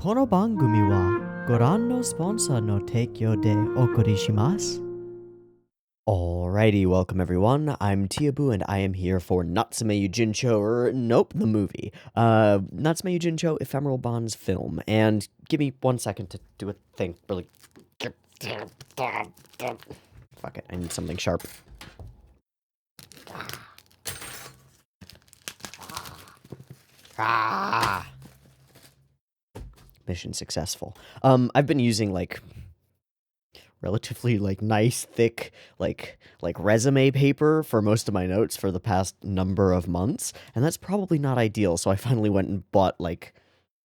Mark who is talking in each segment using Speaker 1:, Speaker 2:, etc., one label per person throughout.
Speaker 1: この番組はご覧のスポンサーの提供でお送りします。Alrighty, welcome everyone. I'm Teeaboo and I am here for Natsume Yuujinchou, or nope, the movie. Natsume Yuujinchou Ephemeral Bonds film. And give me 1 second to do a thing. Really. Fuck it, I need something sharp. Mission successful. I've been using relatively nice thick resume paper for most of my notes for the past number of months, and that's probably not ideal, so I finally went and bought I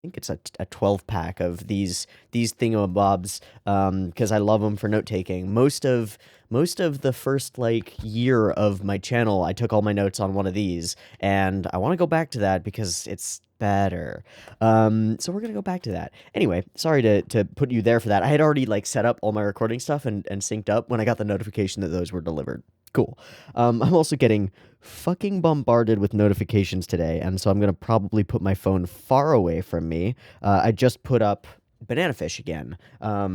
Speaker 1: think it's a 12 pack of these thingamabobs because I love them for note taking. Most of the first year of my channel I took all my notes on one of these, and I want to go back to that because it's better. So we're gonna go back to that. Anyway, sorry to put you there for that. I had already set up all my recording stuff and synced up when I got the notification that those were delivered. Cool. I'm also getting fucking bombarded with notifications today, and so I'm gonna probably put my phone far away from me. I just put up Banana Fish again. A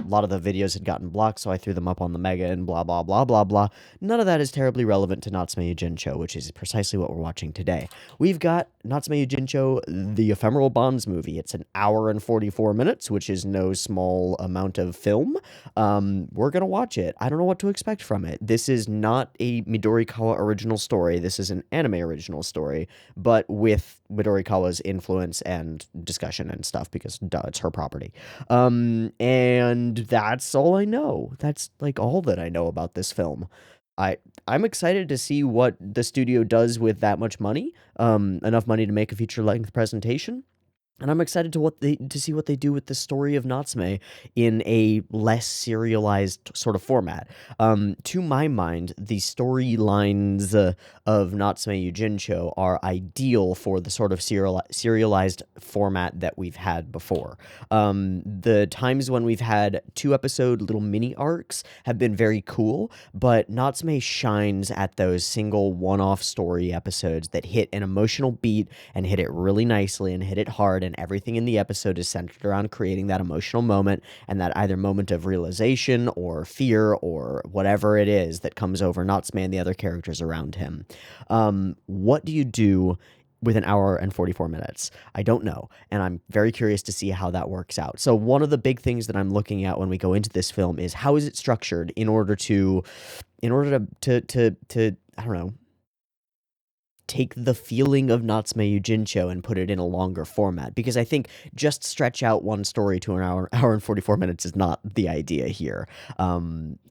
Speaker 1: lot of the videos had gotten blocked, so I threw them up on the Mega and blah, blah, blah, blah, blah. None of that is terribly relevant to Natsume Yuujinchou, which is precisely what we're watching today. We've got Natsume Yuujinchou, the Ephemeral Bonds movie. It's an hour and 44 minutes, which is no small amount of film. We're gonna watch it. I don't know what to expect from it. This is not a Midorikawa original story. This is an anime original story, but with Midorikawa's influence and discussion and stuff, because duh, it's her property. And that's all I know. That's all that I know about this film. I'm excited to see what the studio does with that much money, enough money to make a feature-length presentation. And I'm excited to see what they do with the story of Natsume in a less serialized sort of format. To my mind, the storylines of Natsume Yuujinchou are ideal for the sort of serialized format that we've had before. The times when we've had 2-episode little mini arcs have been very cool, but Natsume shines at those single one-off story episodes that hit an emotional beat and hit it really nicely and hit it hard, and everything in the episode is centered around creating that emotional moment and that either moment of realization or fear or whatever it is that comes over Natsume and the other characters around him. What do you do with an hour and 44 minutes? I don't know, and I'm very curious to see how that works out. So one of the big things that I'm looking at when we go into this film is how is it structured in order to I don't know, take the feeling of Natsume Yuujinchou and put it in a longer format, because I think just stretch out one story to an hour and 44 minutes is not the idea here.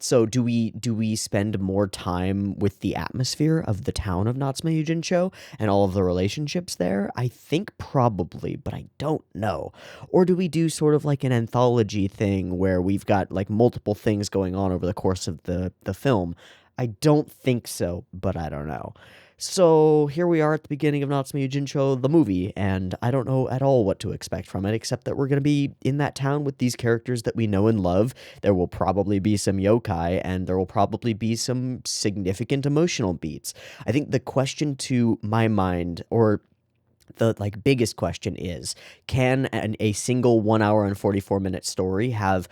Speaker 1: So do we spend more time with the atmosphere of the town of Natsume Yuujinchou and all of the relationships there? I think probably, but I don't know. Or do we do sort of like an anthology thing where we've got multiple things going on over the course of the film? I don't think so, but I don't know. So here we are at the beginning of Natsume Yuujinchou, the movie, and I don't know at all what to expect from it, except that we're going to be in that town with these characters that we know and love. There will probably be some yokai, and there will probably be some significant emotional beats. I think the question to my mind, or the biggest question, is, can a single 1 hour and 44 minute story have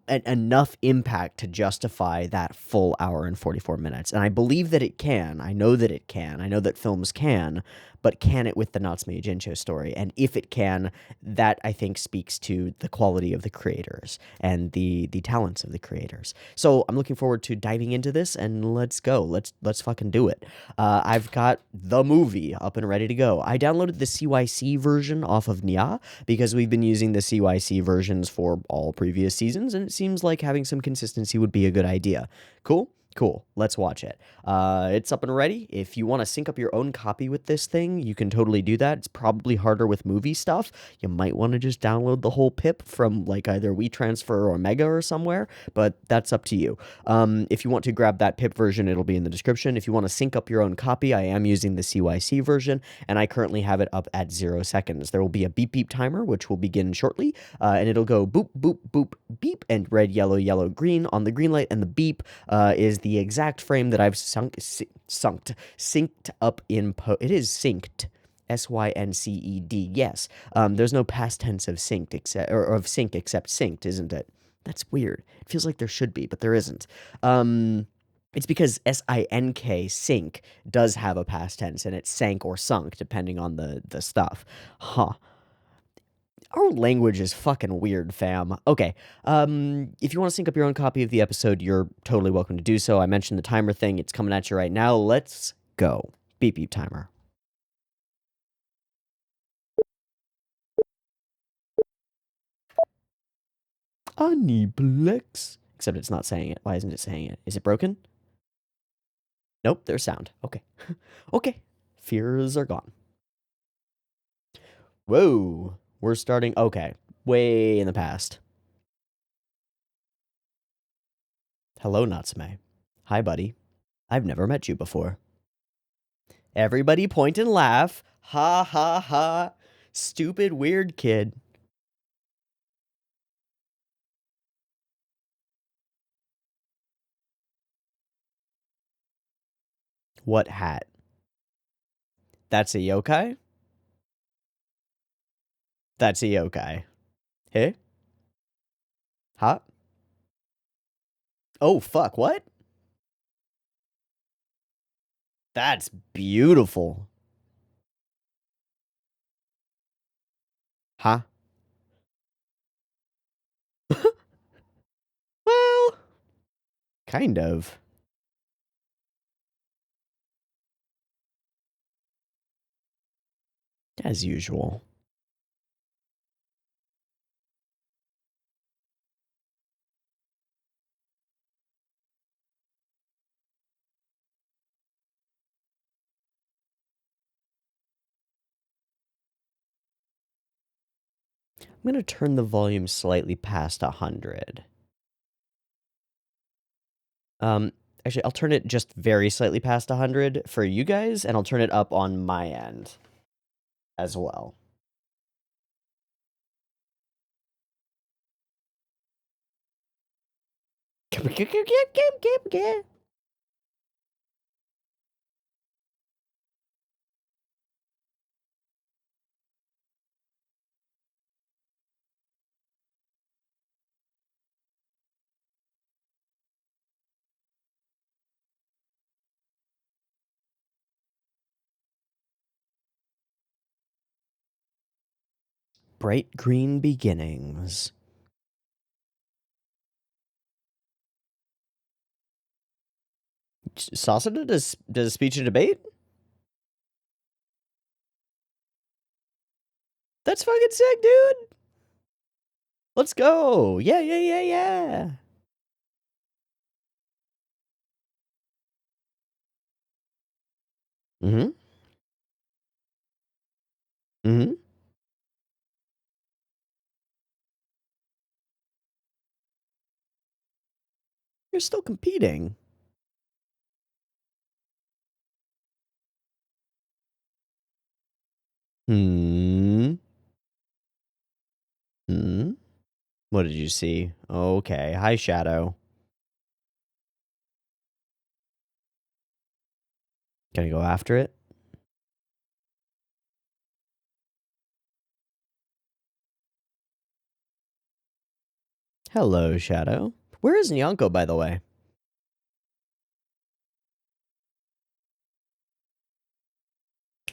Speaker 1: enough impact to justify that full hour and 44 minutes? And I believe that it can. I know that it can. I know that films can, but can it with the Natsume Yuujinchou story? And if it can, that I think speaks to the quality of the creators and the talents of the creators. So I'm looking forward to diving into this, and let's go. Let's fucking do it. I've got the movie up and ready to go. I downloaded the CYC version off of Nya because we've been using the CYC versions for all previous seasons, and it seems like having some consistency would be a good idea. Cool? Cool. Let's watch it. It's up and ready. If you want to sync up your own copy with this thing, you can totally do that. It's probably harder with movie stuff. You might want to just download the whole PiP from either WeTransfer or Mega or somewhere, but that's up to you. If you want to grab that PiP version, it'll be in the description. If you want to sync up your own copy, I am using the CYC version, and I currently have it up at 0 seconds. There will be a beep beep timer, which will begin shortly, and it'll go boop, boop, boop, beep, and red, yellow, yellow, green on the green light, and the beep is the exact frame that I've synced up in it is synced synced. Yes. There's no past tense of synced except or of sync except synced, isn't it? That's weird. It feels like there should be, but there isn't. It's because SINK sync does have a past tense and it's sank or sunk depending on the stuff. Huh. Our language is fucking weird, fam. Okay. If you want to sync up your own copy of the episode, you're totally welcome to do so. I mentioned the timer thing. It's coming at you right now. Let's go. Beep beep timer. Aniplex. Except it's not saying it. Why isn't it saying it? Is it broken? Nope, there's sound. Okay. Okay. Fears are gone. Whoa. We're starting. Okay. Way in the past. Hello, Natsume. Hi, buddy. I've never met you before. Everybody point and laugh. Ha ha ha. Stupid weird kid. What hat? That's a yokai? That's a yokai. Hey? Ha? Oh, fuck. What? That's beautiful. Huh? Well, kind of. As usual. I'm going to turn the volume slightly past 100. Actually, I'll turn it just very slightly past 100 for you guys, and I'll turn it up on my end as well. Bright green beginnings. Sasada does speech and debate? That's fucking sick, dude. Let's go. Yeah, yeah, yeah, yeah. Mm-hmm. Mm-hmm. You're still competing. Hmm. Hmm. What did you see? Okay. Hi, Shadow. Gonna go after it? Hello, Shadow. Where is Nyanko, by the way?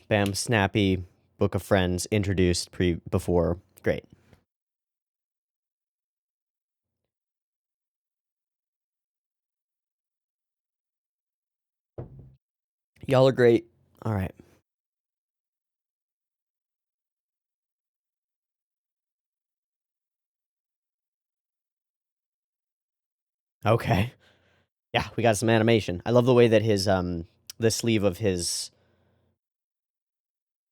Speaker 1: Bam, snappy, book of friends, introduced before. Great. Y'all are great. All right. Okay. Yeah, we got some animation. I love the way that his the sleeve of his,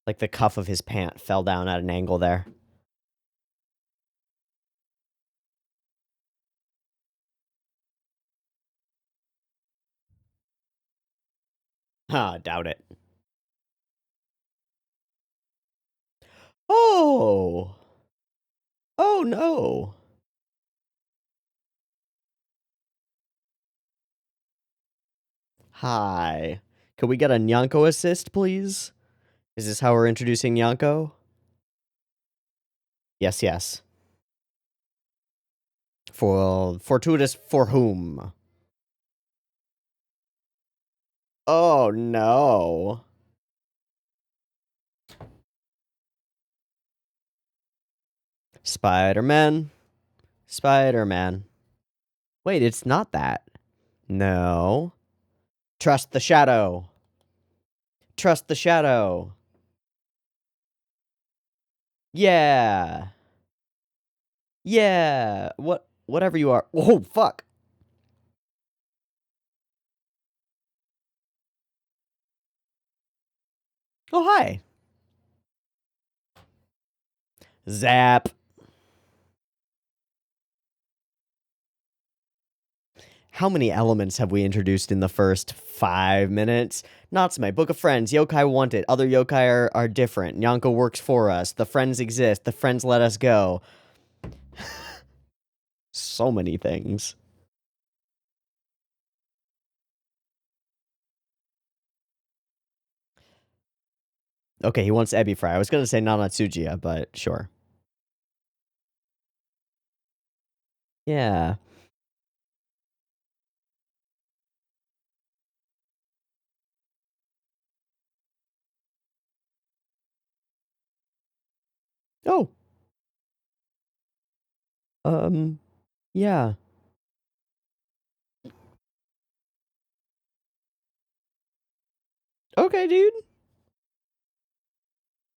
Speaker 1: like the cuff of his pant fell down at an angle there. Ah, doubt it. Oh. Oh no. Hi. Could we get a Nyanko assist, please? Is this how we're introducing Nyanko? Yes, yes. For fortuitous for whom? Oh no. Spider-Man. Spider-Man. Wait, it's not that. No. Trust the shadow. Trust the shadow. Yeah. Yeah. Whatever you are. Oh, fuck. Oh, hi. Zap. How many elements have we introduced in the first 5 minutes? Natsume, Book of Friends, yokai wanted, other yokai are different, Nyanko works for us, the friends exist, the friends let us go. So many things. Okay, he wants ebi fry. I was gonna say Nanatsujiya, but sure. Yeah. Oh. Yeah. Okay, dude.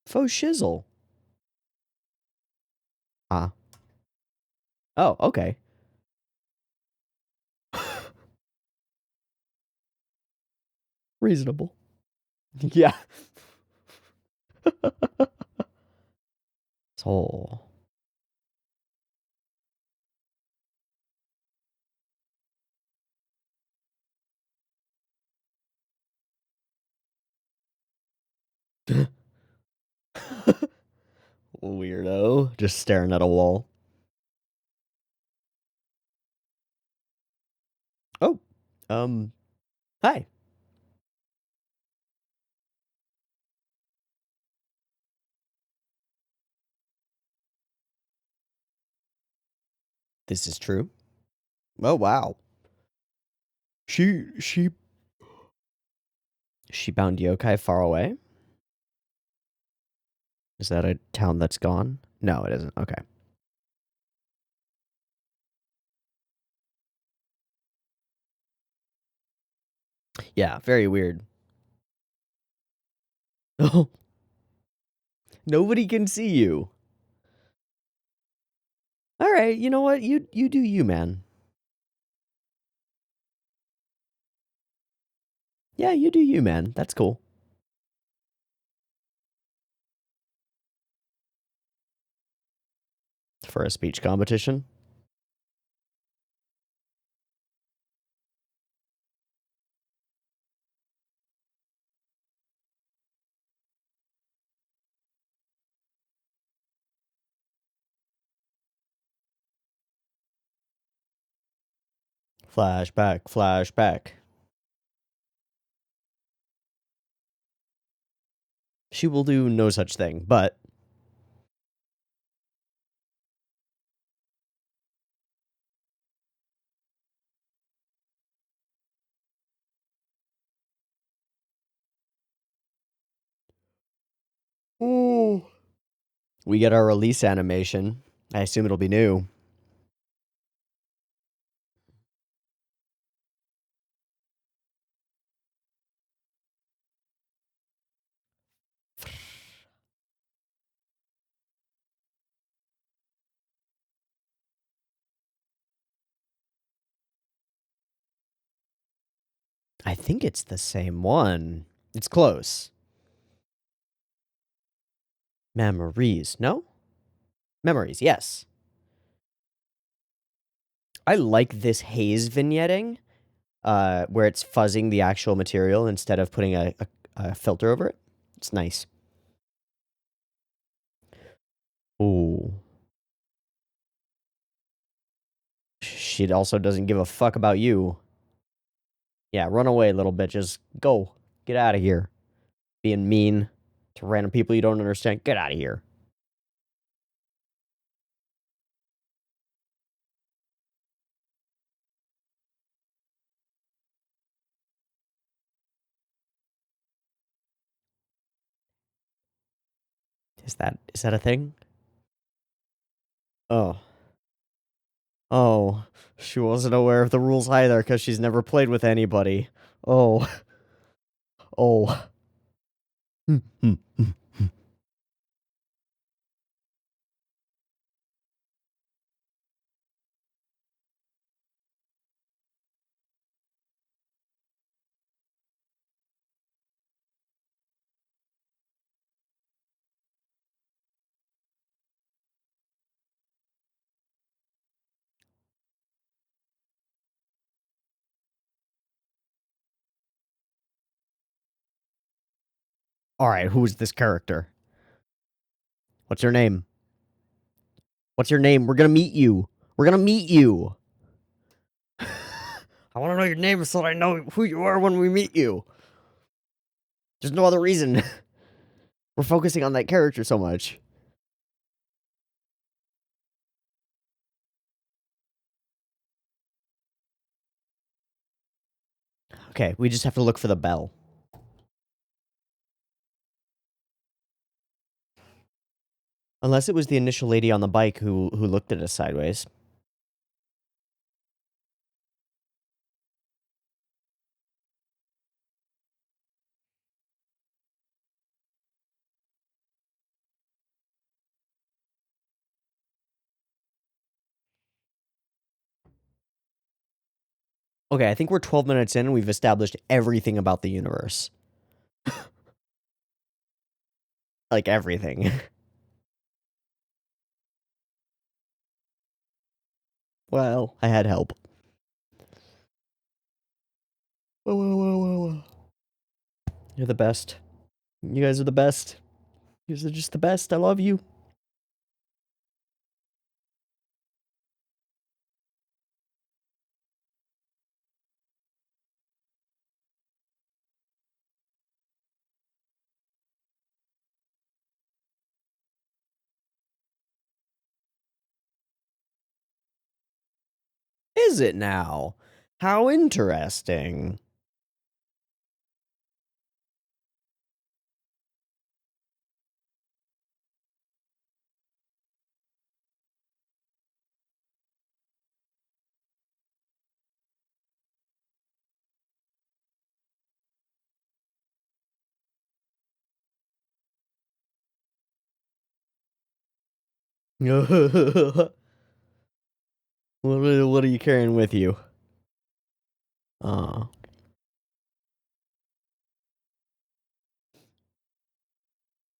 Speaker 1: Faux shizzle. Ah. Oh, okay. Reasonable. Yeah. So. Weirdo. Just staring at a wall. Oh. Hi. This is true. Oh, wow. She bound yokai far away? Is that a town that's gone? No, it isn't. Okay. Yeah, very weird. Oh. Nobody can see you. All right, you know what? You do you, man. Yeah, you do you, man. That's cool. For a speech competition. Flashback, flashback. She will do no such thing, but ooh. We get our release animation. I assume it'll be new. I think it's the same one. It's close. Memories. No? Memories, yes. I like this haze vignetting, where it's fuzzing the actual material instead of putting a filter over it. It's nice. Ooh. She also doesn't give a fuck about you. Yeah, run away, little bitches. Go. Get out of here. Being mean. To random people you don't understand. Get out of here. Is that a thing? Oh. Oh. She wasn't aware of the rules either because she's never played with anybody. Oh. Oh. Alright, who is this character? What's your name? What's your name? We're gonna meet you. We're gonna meet you. I want to know your name so that I know who you are when we meet you. There's no other reason. We're focusing on that character so much. Okay, we just have to look for the bell. Unless it was the initial lady on the bike who looked at us sideways. Okay, I think we're 12 minutes in and we've established everything about the universe. Like, everything. Well, I had help. Whoa. You're the best. You guys are the best. You guys are just the best. I love you. Is it now? How interesting. What are you carrying with you?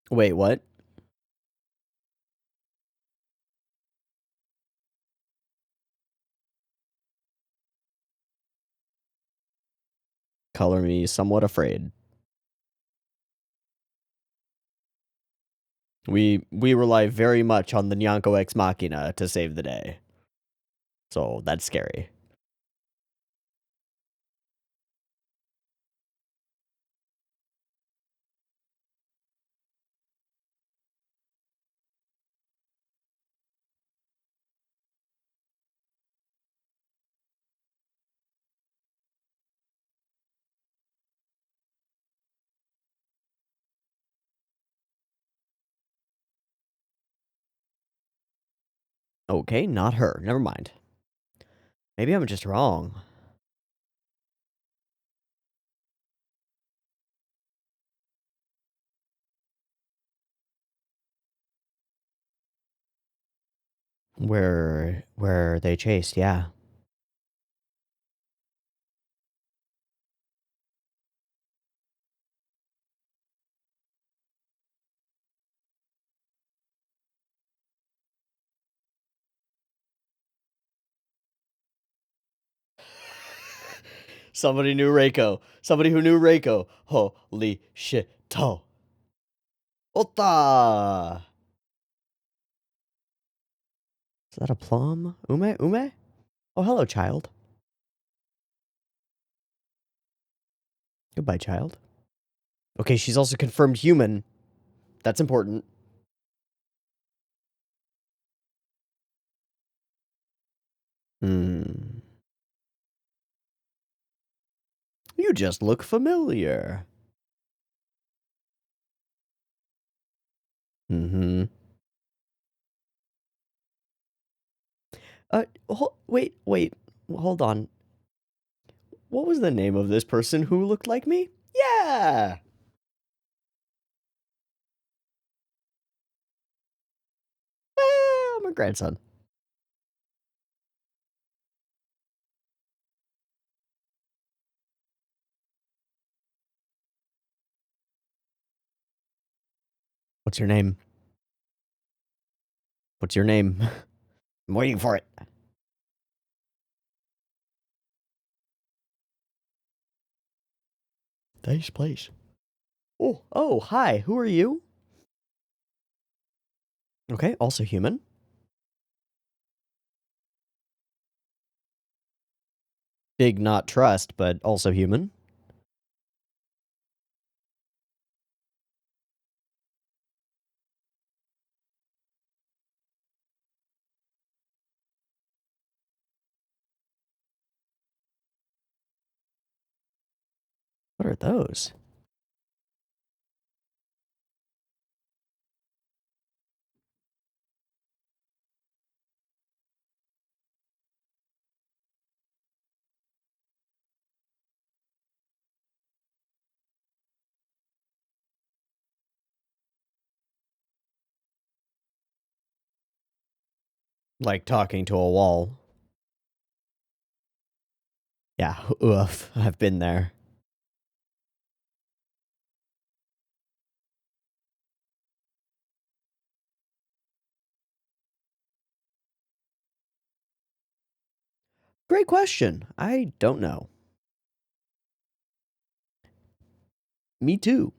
Speaker 1: Wait, what? Color me somewhat afraid. We rely very much on the Nyanko Ex Machina to save the day. So that's scary. Okay, not her. Never mind. Maybe I'm just wrong. Where they chased, yeah. Somebody knew Reiko. Somebody who knew Reiko. Holy shit. Ota! Is that a plum? Ume? Oh, hello, child. Goodbye, child. Okay, she's also confirmed human. That's important. Hmm. You just look familiar. Mm-hmm. Wait. Hold on. What was the name of this person who looked like me? Yeah! I'm a grandson. What's your name? What's your name? I'm waiting for it. Nice place. Oh, hi. Who are you? Okay, also human. Big not trust, but also human. What are those? Like talking to a wall. Yeah, oof. I've been there. Great question. I don't know. Me too.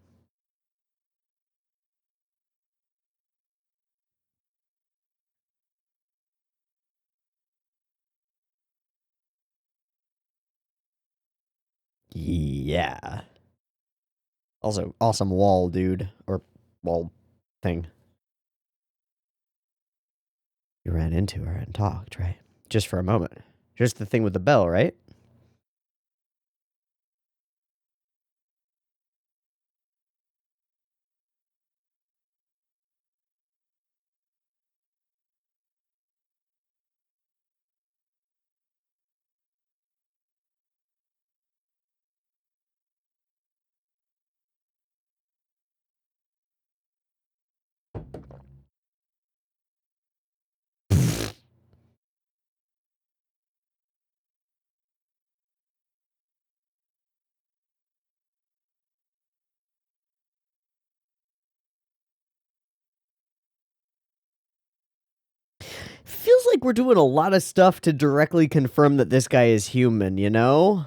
Speaker 1: Yeah. Also, awesome wall, dude. Or wall thing. You ran into her and talked, right? Just for a moment. Just the thing with the bell, right? Feels like we're doing a lot of stuff to directly confirm that this guy is human, you know?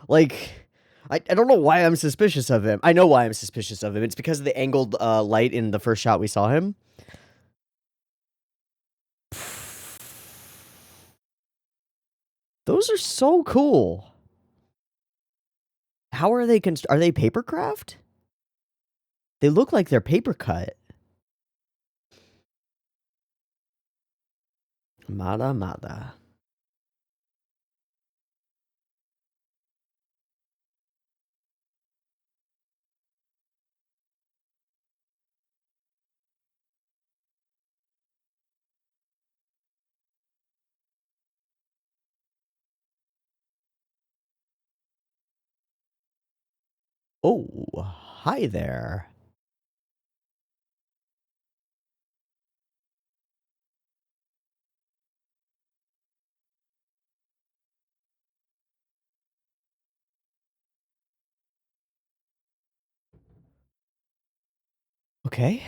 Speaker 1: Like, I don't know why I'm suspicious of him. I know why I'm suspicious of him. It's because of the angled light in the first shot we saw him. Those are so cool. How are they are they paper craft? They look like they're paper cut. Mada mada. Oh, hi there. Okay.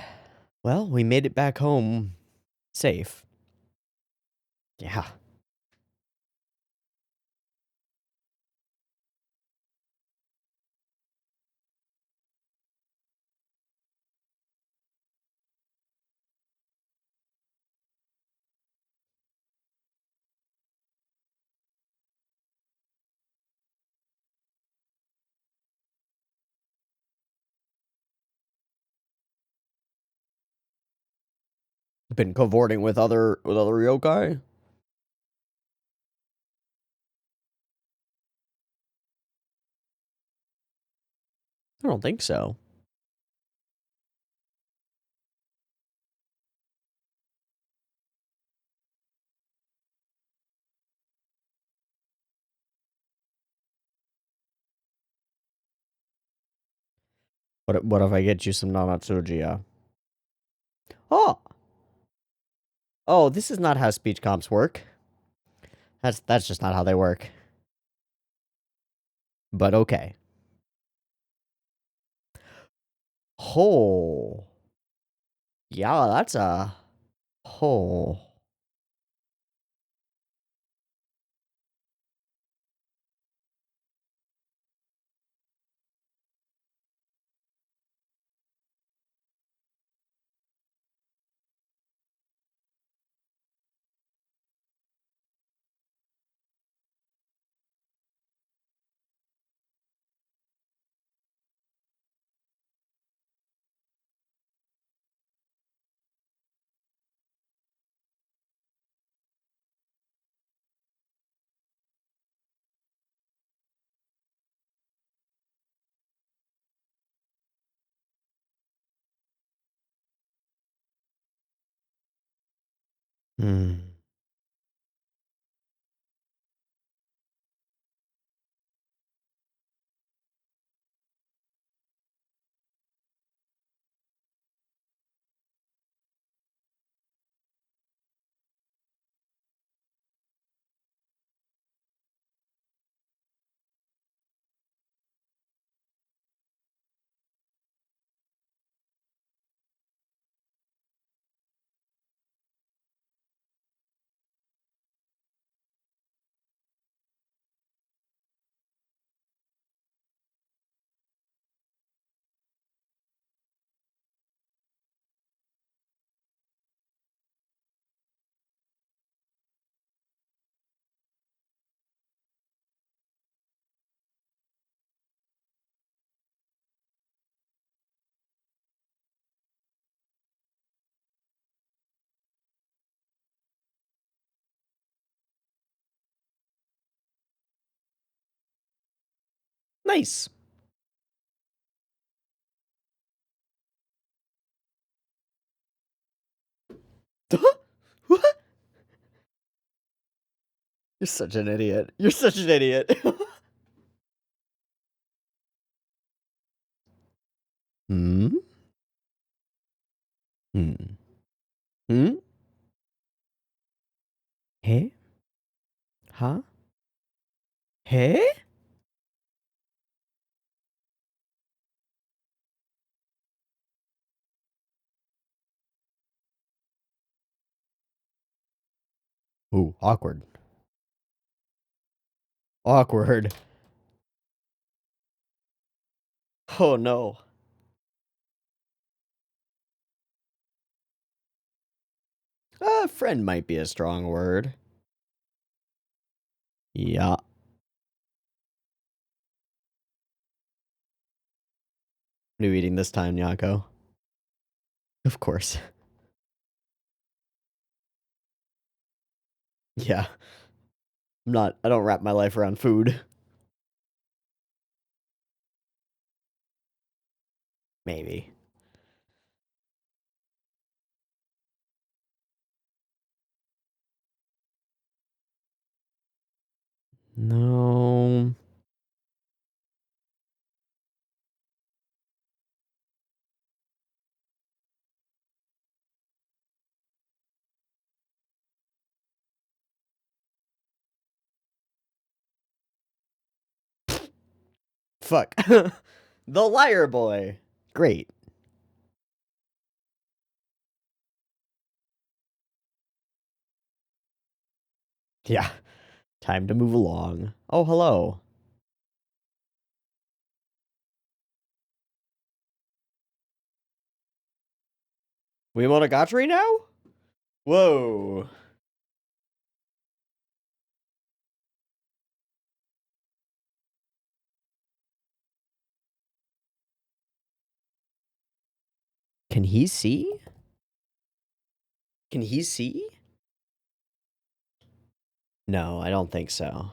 Speaker 1: Well, we made it back home safe. Yeah. Been cavorting with other yokai? I don't think so. What if I get you some Nanatsujiya? Oh! Oh, this is not how speech comps work. That's just not how they work. But okay. Oh. Yeah, that's a... Oh. Hmm. Nice. What? You're such an idiot. You're such an idiot. Hmm? Hmm. Hmm? Hey? Huh? Hey? Ooh, awkward. Awkward. Oh no. Friend might be a strong word. Yeah. What are you eating this time, Nyanko? Of course. Yeah. I don't wrap my life around food. Maybe. No. Fuck. The liar boy. Great. Yeah. Time to move along. Oh, hello. We Monogatari now? Whoa. Can he see? Can he see? No, I don't think so.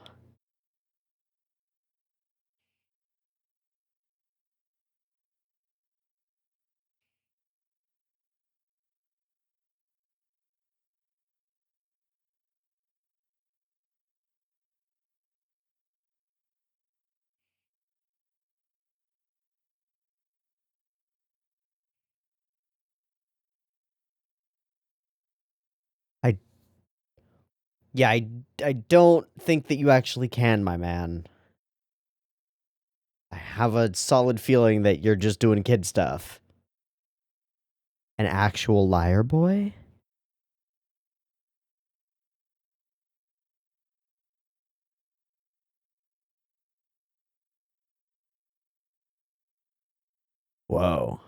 Speaker 1: I Yeah, I don't think that you actually can, my man. I have a solid feeling that you're just doing kid stuff. An actual liar boy? Whoa.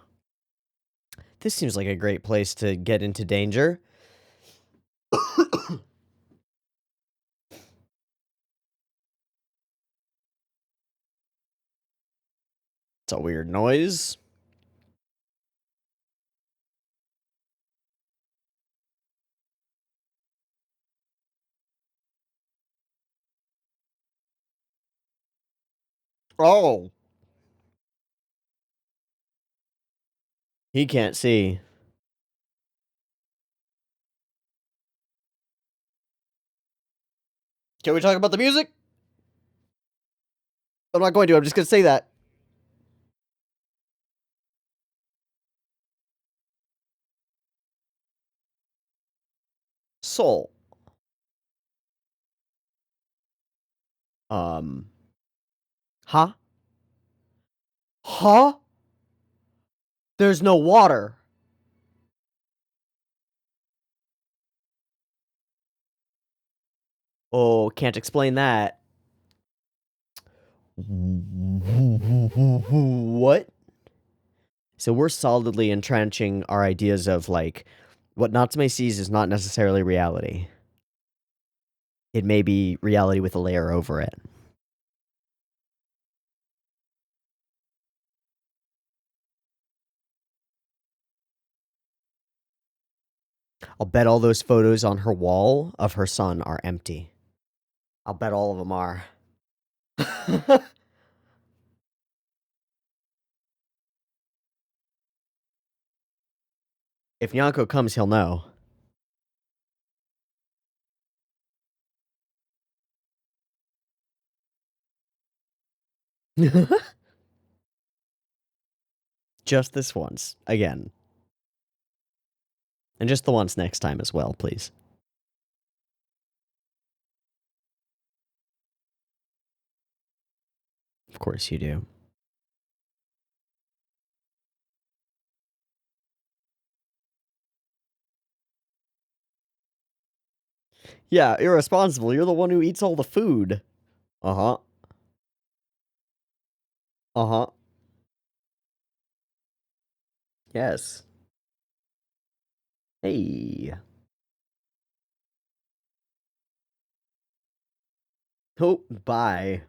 Speaker 1: This seems like a great place to get into danger. It's a weird noise. Oh. He can't see. Can we talk about the music? I'm not going to. I'm just going to say that. Soul. Um. Huh? Huh? There's no water. Oh, can't explain that. What? So we're solidly entrenching our ideas of, like, what Natsume sees is not necessarily reality. It may be reality with a layer over it. I'll bet all those photos on her wall of her son are empty. I'll bet all of them are. If Nyanko comes, he'll know. Just this once. Again. And just the once next time as well, please. Of course you do. Yeah, irresponsible. You're the one who eats all the food. Uh-huh. Uh-huh. Yes. Hey. Oh, bye.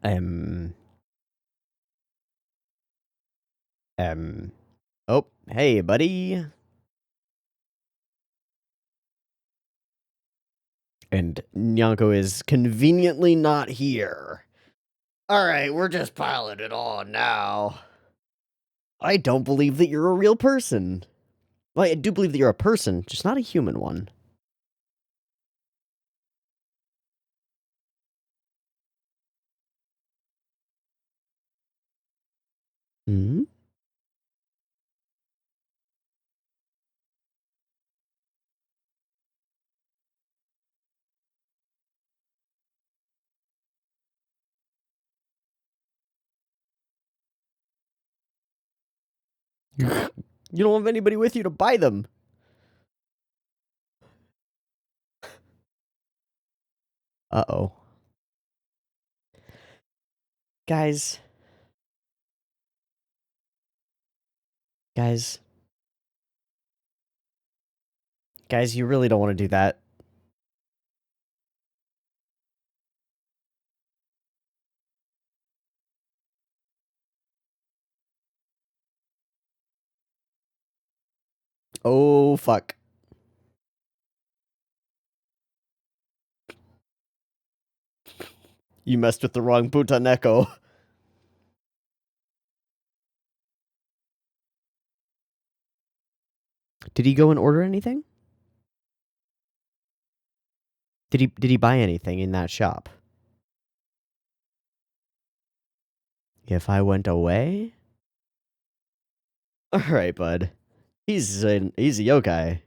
Speaker 1: um... Um... Oh, hey, buddy. And Nyanko is conveniently not here. Alright, we're just piling it on now. I don't believe that you're a real person. Well, I do believe that you're a person, just not a human one. Hmm? You don't have anybody with you to buy them. Uh-oh. Guys. Guys. Guys, you really don't want to do that. Oh, fuck. You messed with the wrong Butaneko. Did he go and order anything? Did he buy anything in that shop? If I went away? Alright, bud. He's a yokai.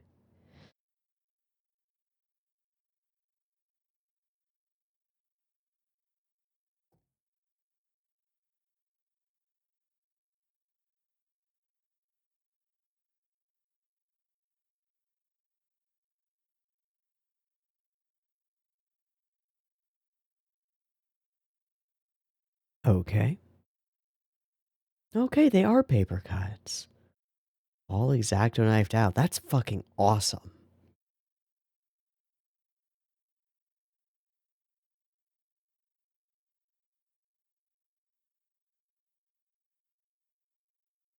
Speaker 1: Okay. Okay, they are paper cuts. All X-Acto knifed out. That's fucking awesome.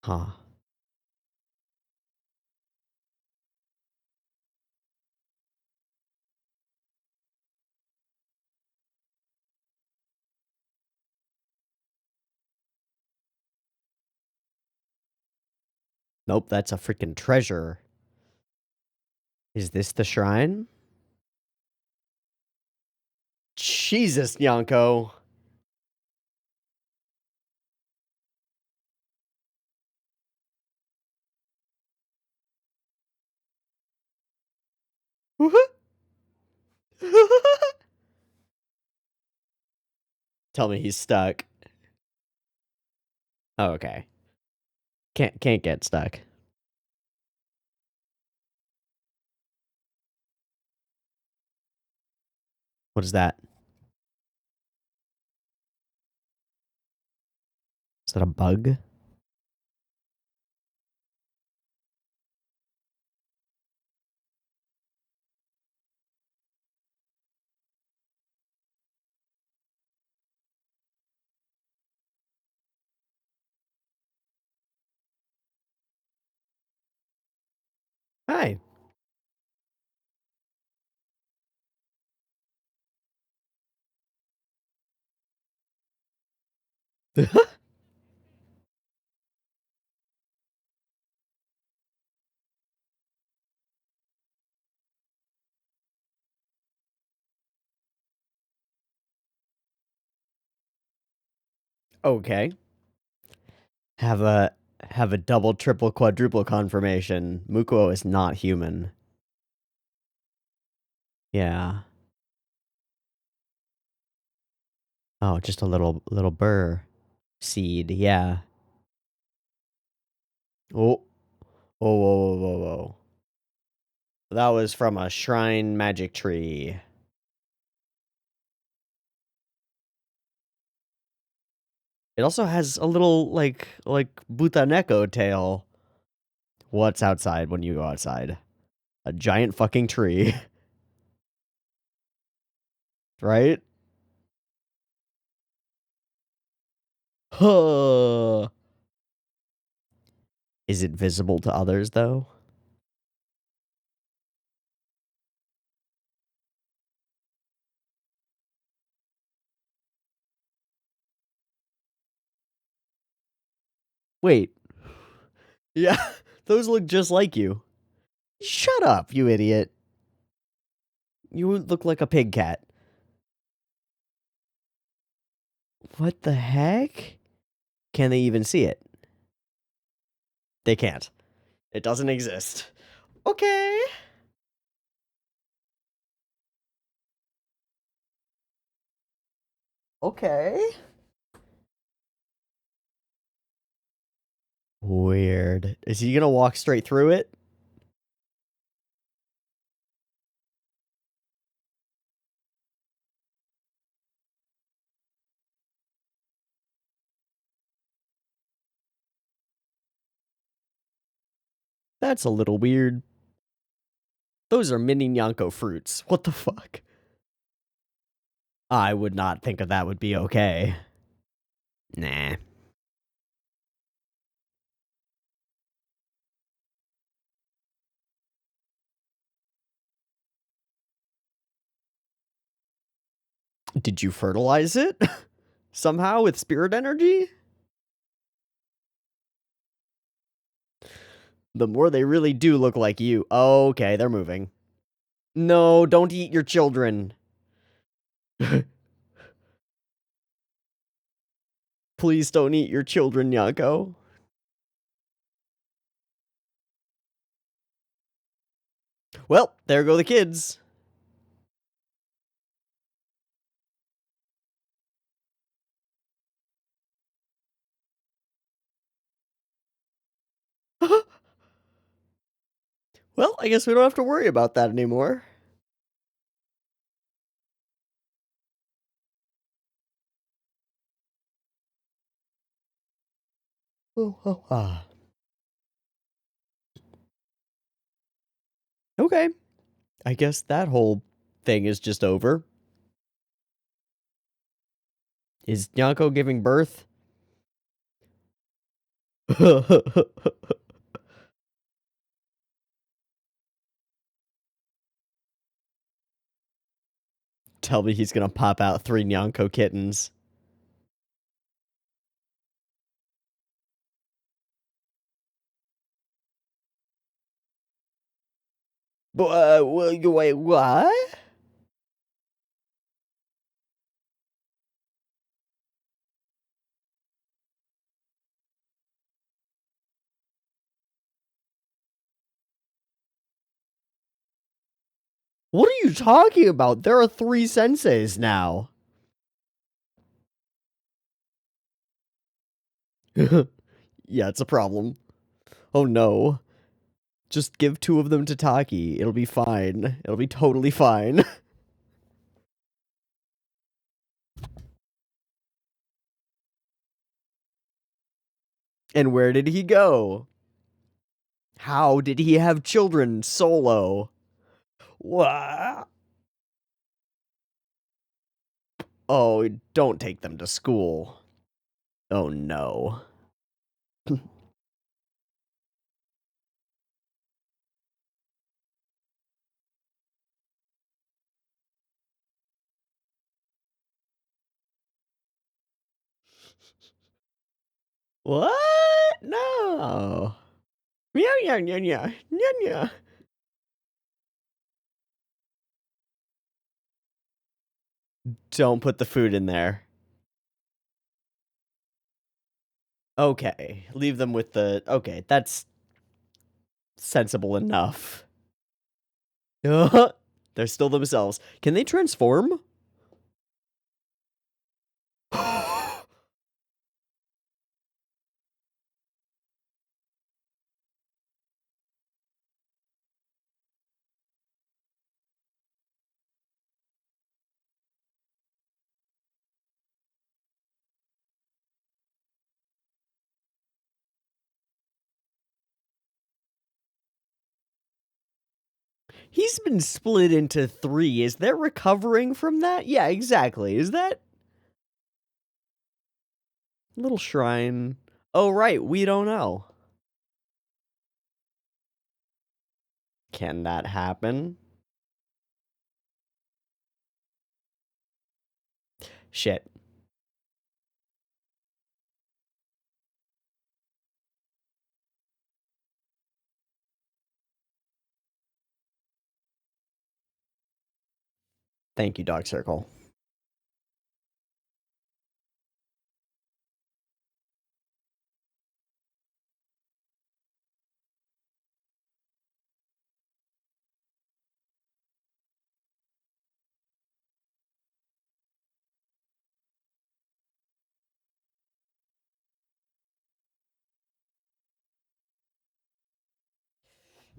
Speaker 1: Huh. Nope, that's a freaking treasure. Is this the shrine? Jesus, Nyanko. Tell me he's stuck. Oh, okay. Can't get stuck. What is that? Is that a bug? Hi. Okay. Have a double, triple, quadruple confirmation. Mukuo is not human. Yeah. Oh, just a little burr seed. Yeah. Oh. Oh, whoa, whoa, whoa, whoa. That was from a shrine magic tree. It also has a little like Butaneko tail. What's outside when you go outside? A giant fucking tree. Right? Huh. Is it visible to others though? Wait. Yeah, those look just like you. Shut up, you idiot. You look like a pig cat. What the heck? Can they even see it? They can't. It doesn't exist. Okay. Okay. Weird. Is he gonna walk straight through it? That's a little weird. Those are mini Nyanko fruits. What the fuck? I would not think of that would be okay. Nah. Did you fertilize it? Somehow with spirit energy? The more they really do look like you. Oh, okay, they're moving. No, don't eat your children. Please don't eat your children, Nyanko. Well, there go the kids. Well, I guess we don't have to worry about that anymore. Okay. I guess that whole thing is just over. Is Nyanko giving birth? Tell me he's gonna pop out 3 Nyanko kittens. Wait, what? What are you talking about? There are 3 senseis now. Yeah, it's a problem. Oh no. Just give 2 of them to Taki. It'll be fine. It'll be totally fine. And where did he go? How did he have children solo? What? Oh, don't take them to school. Oh no. What? No. Yeah, yeah, yeah, yeah, yeah, yeah. Don't put the food in there. Okay, leave them with the... Okay, that's sensible enough. They're still themselves. Can they transform? He's been split into 3. Is there recovering from that? Yeah, exactly. Is that... Little shrine. Oh, right, we don't know. Can that happen? Shit. Thank you, Dog Circle.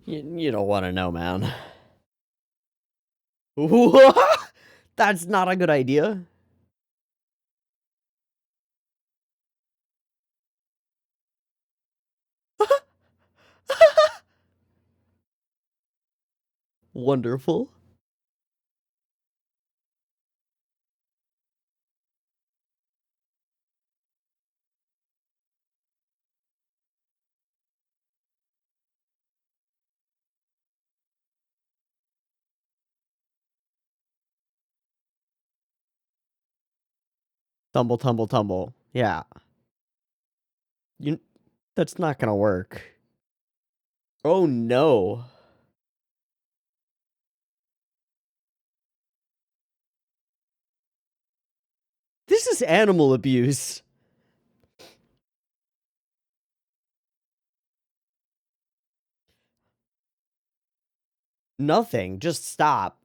Speaker 1: You don't want to know, man. What? That's not a good idea. Wonderful. Tumble, tumble, tumble. Yeah. That's not gonna work. Oh no. This is animal abuse. Nothing. Just stop.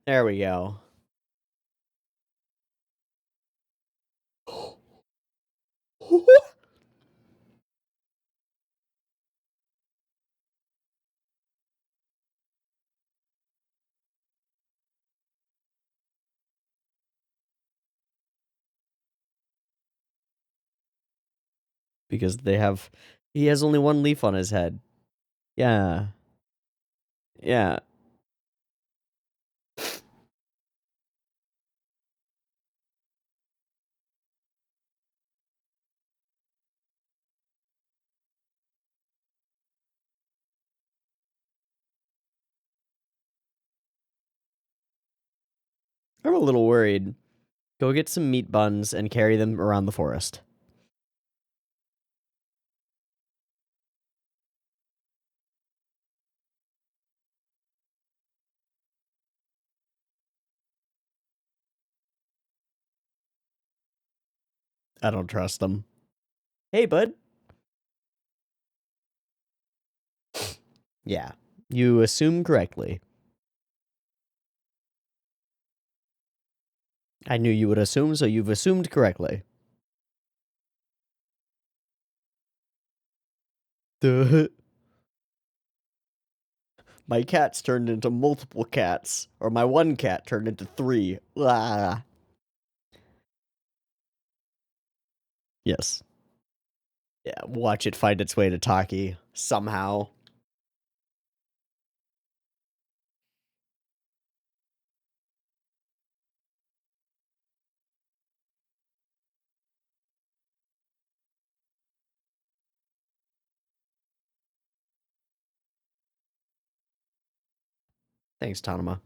Speaker 1: There we go. Because he has only one leaf on his head. Yeah. Yeah. I'm a little worried. Go get some meat buns and carry them around the forest. I don't trust them. Hey, bud. Yeah. You assume correctly. I knew you would assume, so you've assumed correctly. Duh. My cat's turned into multiple cats. Or my one cat turned into 3. Ah. Yes. Yeah, watch it find its way to Taki. Somehow. Thanks, Tanuma.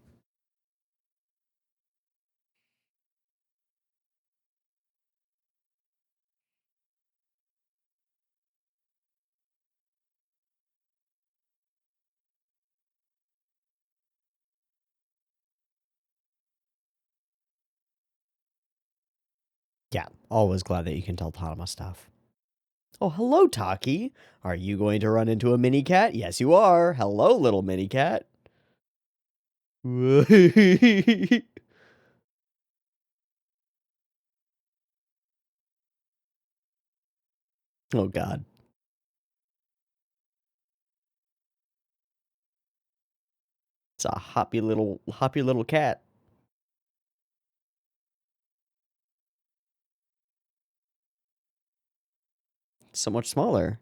Speaker 1: Yeah, always glad that you can tell Tanuma stuff. Oh, hello, Taki. Are you going to run into a mini cat? Yes, you are. Hello, little mini cat. Oh, God. It's a hoppy little cat. So much smaller.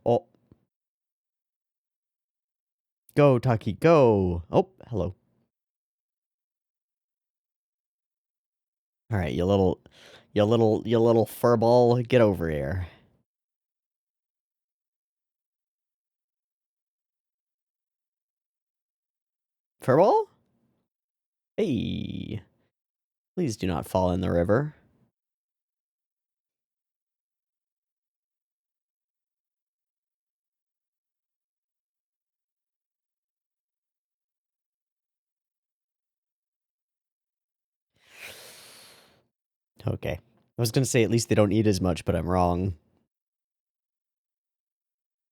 Speaker 1: Oh. Go, Taki, go. Oh, hello. All right, you little furball, get over here. Furball? Hey. Please do not fall in the river. Okay. I was gonna say at least they don't eat as much, but I'm wrong.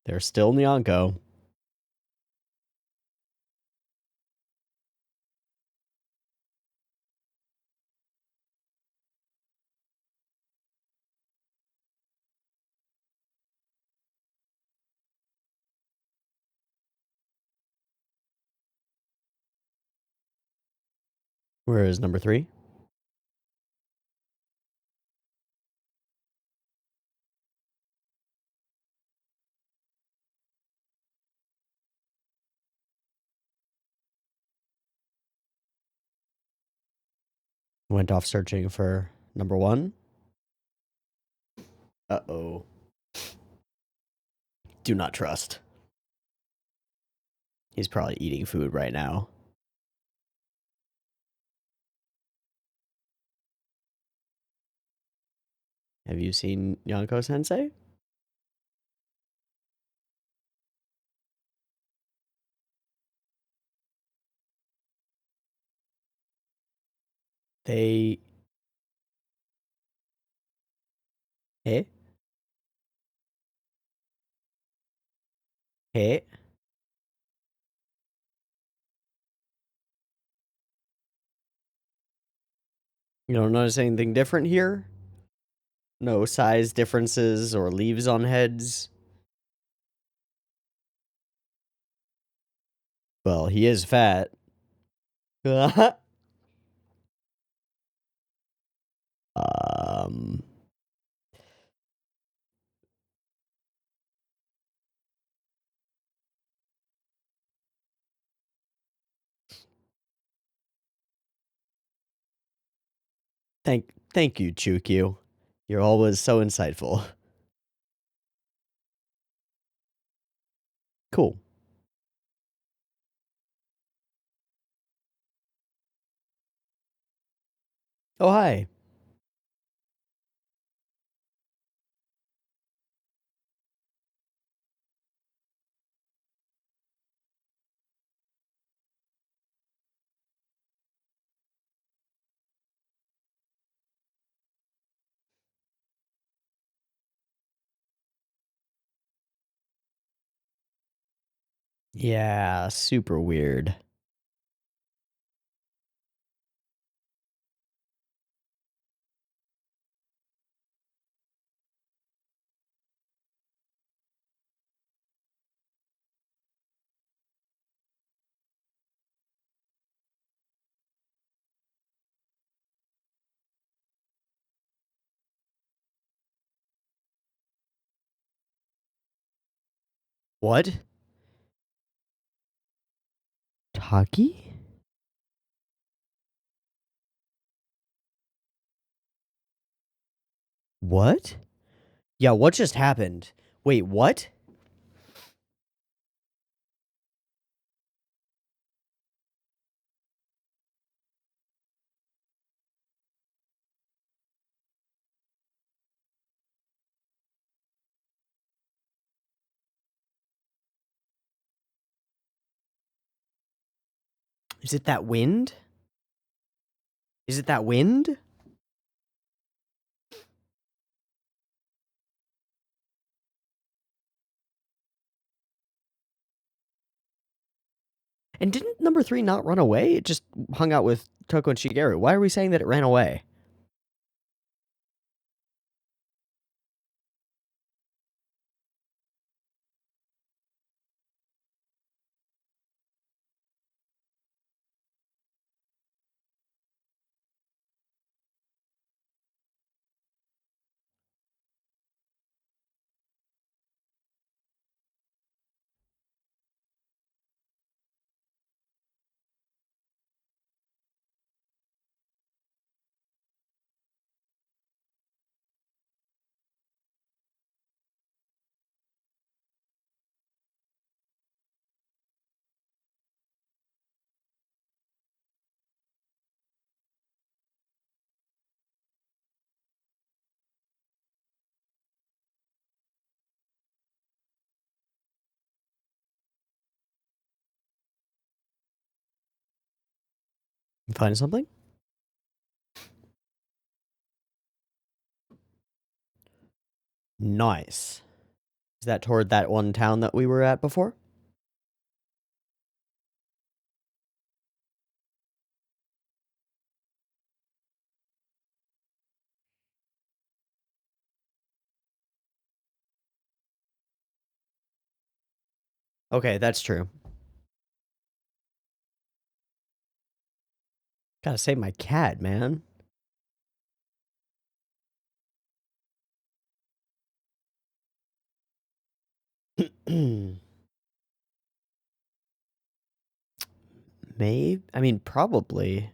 Speaker 1: They're still Nyanko. Where is number 3? Went off searching for number 1. Uh-oh. Do not trust. He's probably eating food right now. Have you seen Nyanko-sensei? They... Eh? Eh? You don't notice anything different here? No size differences or leaves on heads? Well, he is fat. um... Thank you, Chukyu. You're always so insightful. Cool. Oh, hi. Yeah, super weird. What? Taki? What? Yeah, what just happened? Wait, what? Is it that wind? Is it that wind? And didn't number 3 not run away? It just hung out with Toko and Shigeru. Why are we saying that it ran away? Find something? Nice. Is that toward that one town that we were at before? Okay, that's true. Gotta save my cat, man. Maybe? I mean, probably.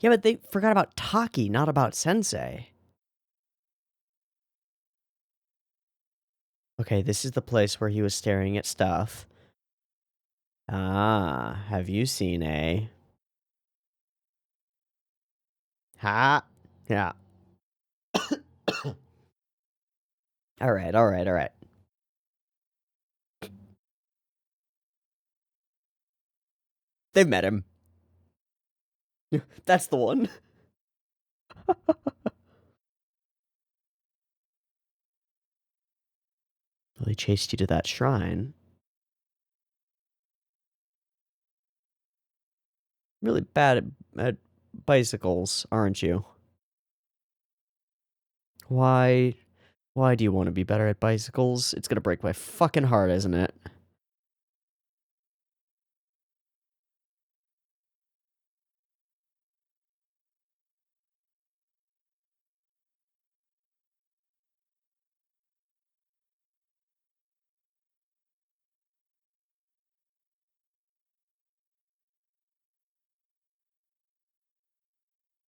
Speaker 1: Yeah, but they forgot about Taki, not about Sensei. Okay, this is the place where he was staring at stuff. Ah, have you seen a... Ha! Yeah. Alright, alright, alright. They've met him. That's the one. Well, he chased you to that shrine. Really bad at bicycles, aren't you? Why? Why do you want to be better at bicycles? It's gonna break my fucking heart, isn't it?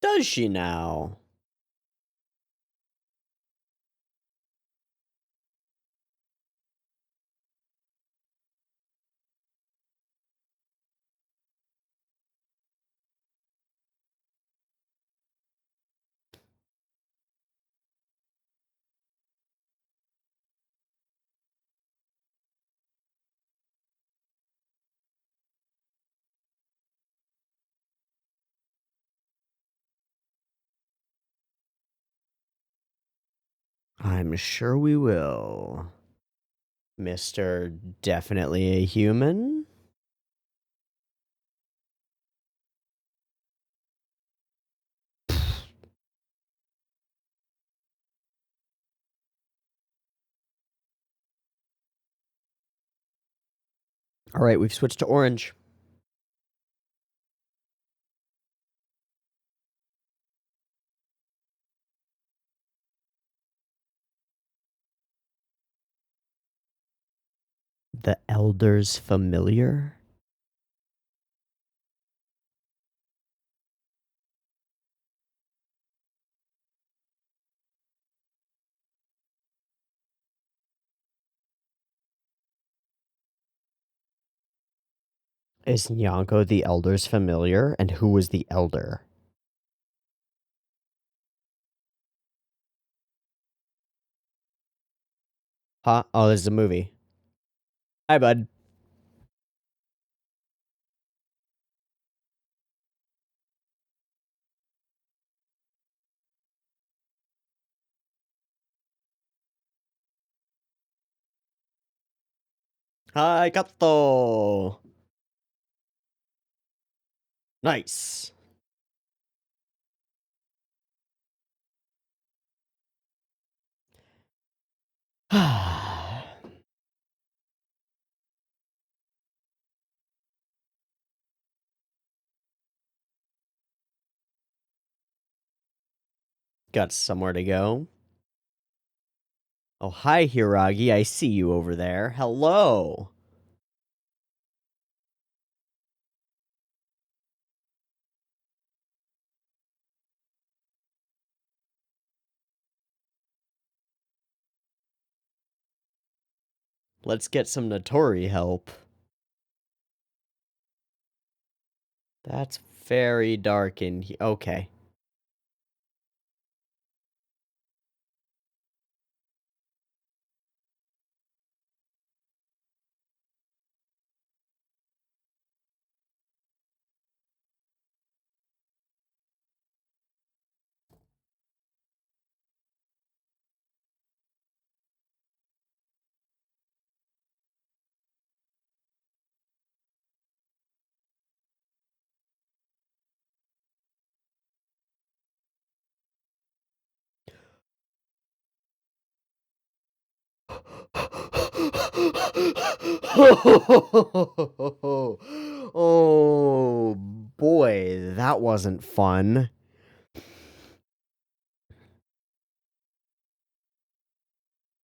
Speaker 1: Does she now? I'm sure we will. Mr. Definitely a Human? Alright, we've switched to orange. The Elder's Familiar? Is Nyanko the Elder's Familiar? And who was the Elder? Huh? Oh, this is a movie. Hi, bud. Hi, Kato! Nice. Got somewhere to go. Oh, hi, Hiragi. I see you over there. Hello. Let's get some Notori help. That's very dark in here. Okay. Oh boy, that wasn't fun.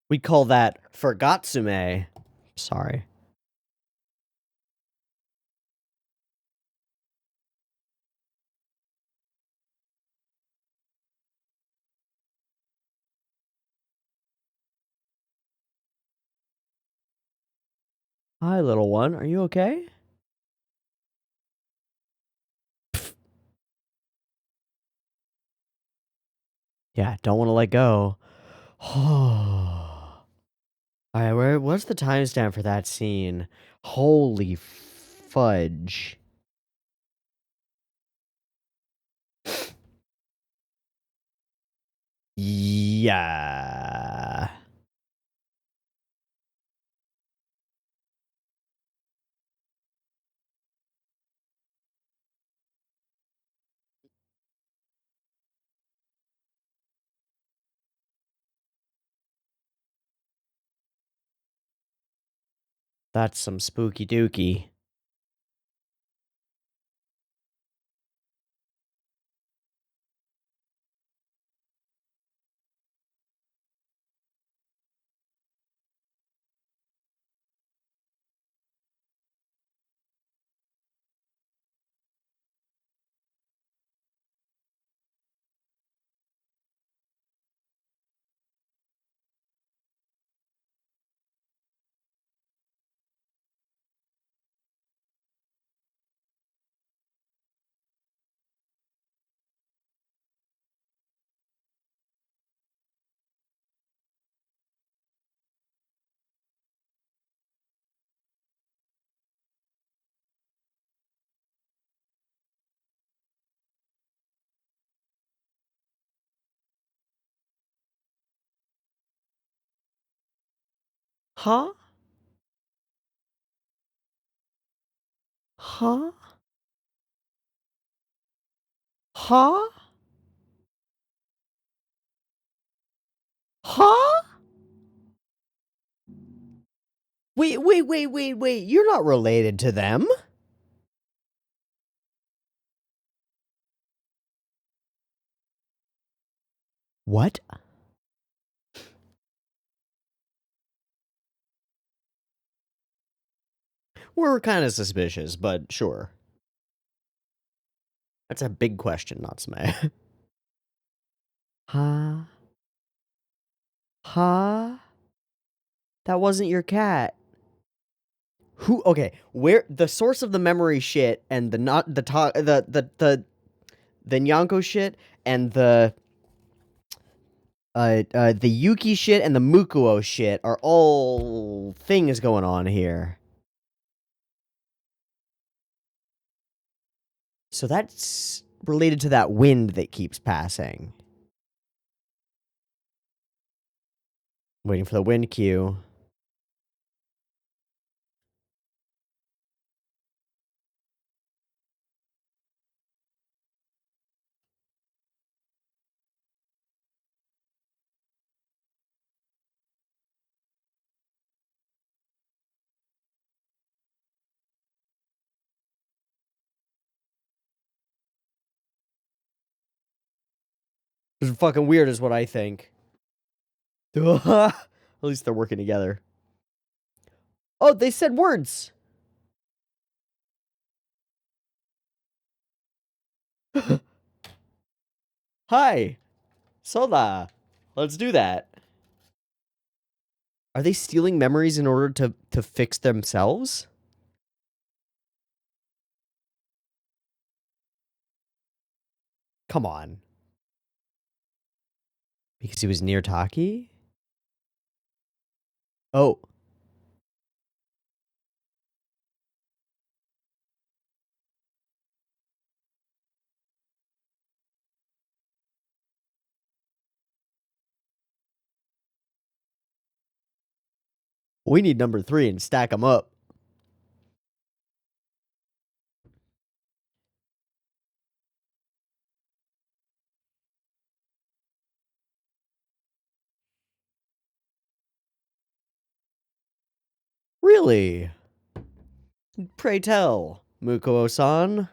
Speaker 1: We call that Forgotsume. Sorry. Hi, little one. Are you okay? Yeah, don't want to let go. Alright, what's the timestamp for that scene? Holy fudge. Yeah. That's some spooky dooky. Huh? Huh? Huh? Huh? Wait. You're not related to them. What? We're kind of suspicious, but sure. That's a big question, Natsume. Huh? Huh? That wasn't your cat. Who? Okay, where the source of the memory shit and the not the talk the Nyanko shit and the Yuki shit and the Mukuo shit are all things going on here. So that's related to that wind that keeps passing. Waiting for the wind cue. It's fucking weird is what I think. At least they're working together. Oh, they said words. Hi. Soda. Let's do that. Are they stealing memories in order to fix themselves? Come on. Because he was near Taki? Oh. We need number 3 and stack them up. Really? Pray tell, Mukuo-san.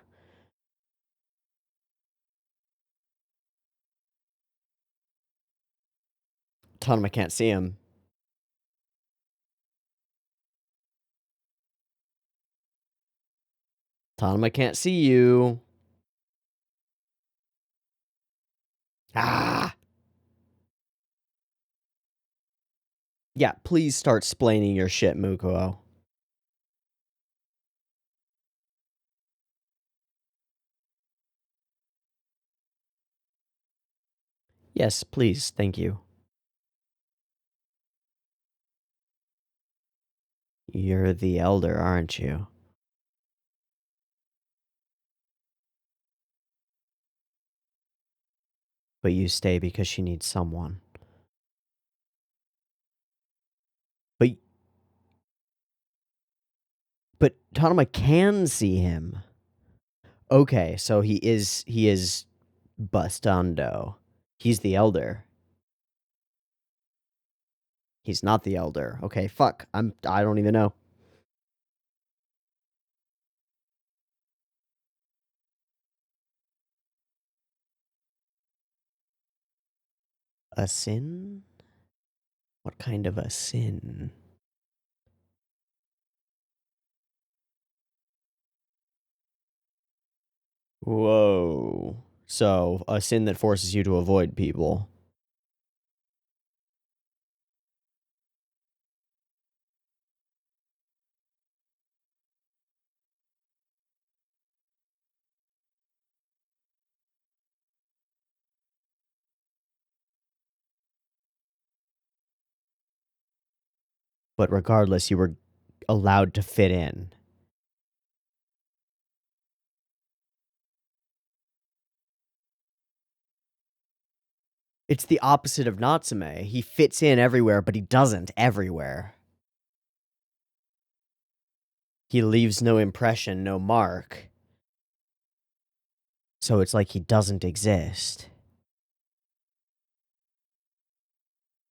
Speaker 1: Tanma can't see him. Tanma can't see you. Ah! Yeah, please start splaining your shit, Mukuo. Yes, please, thank you. You're the elder, aren't you? But you stay because she needs someone. But but Tanama can see him. Okay, so he is bastando. He's the elder. He's not the elder. Okay, fuck. I don't even know. A sin? What kind of a sin? Whoa. So, a sin that forces you to avoid people. But regardless, you were allowed to fit in. It's the opposite of Natsume. He fits in everywhere, but he doesn't everywhere. He leaves no impression, no mark. So it's like he doesn't exist.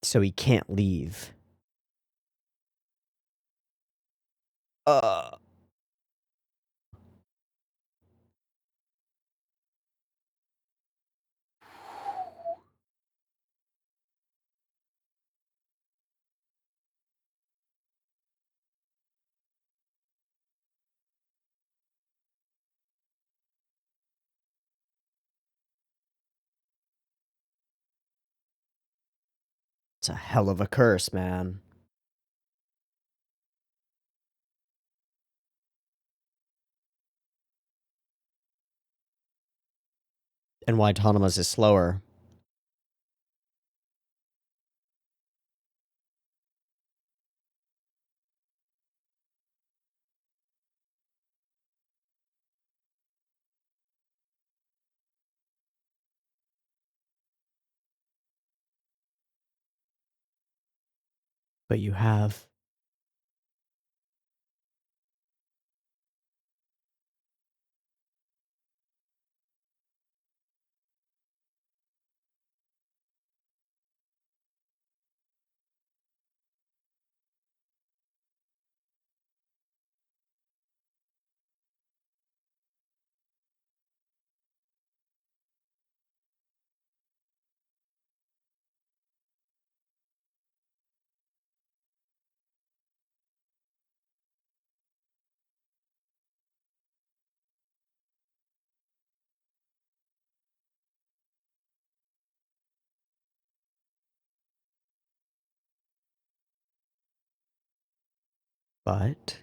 Speaker 1: So he can't leave. Uh. It's a hell of a curse, man. And why Autonomous is slower. But you have. But.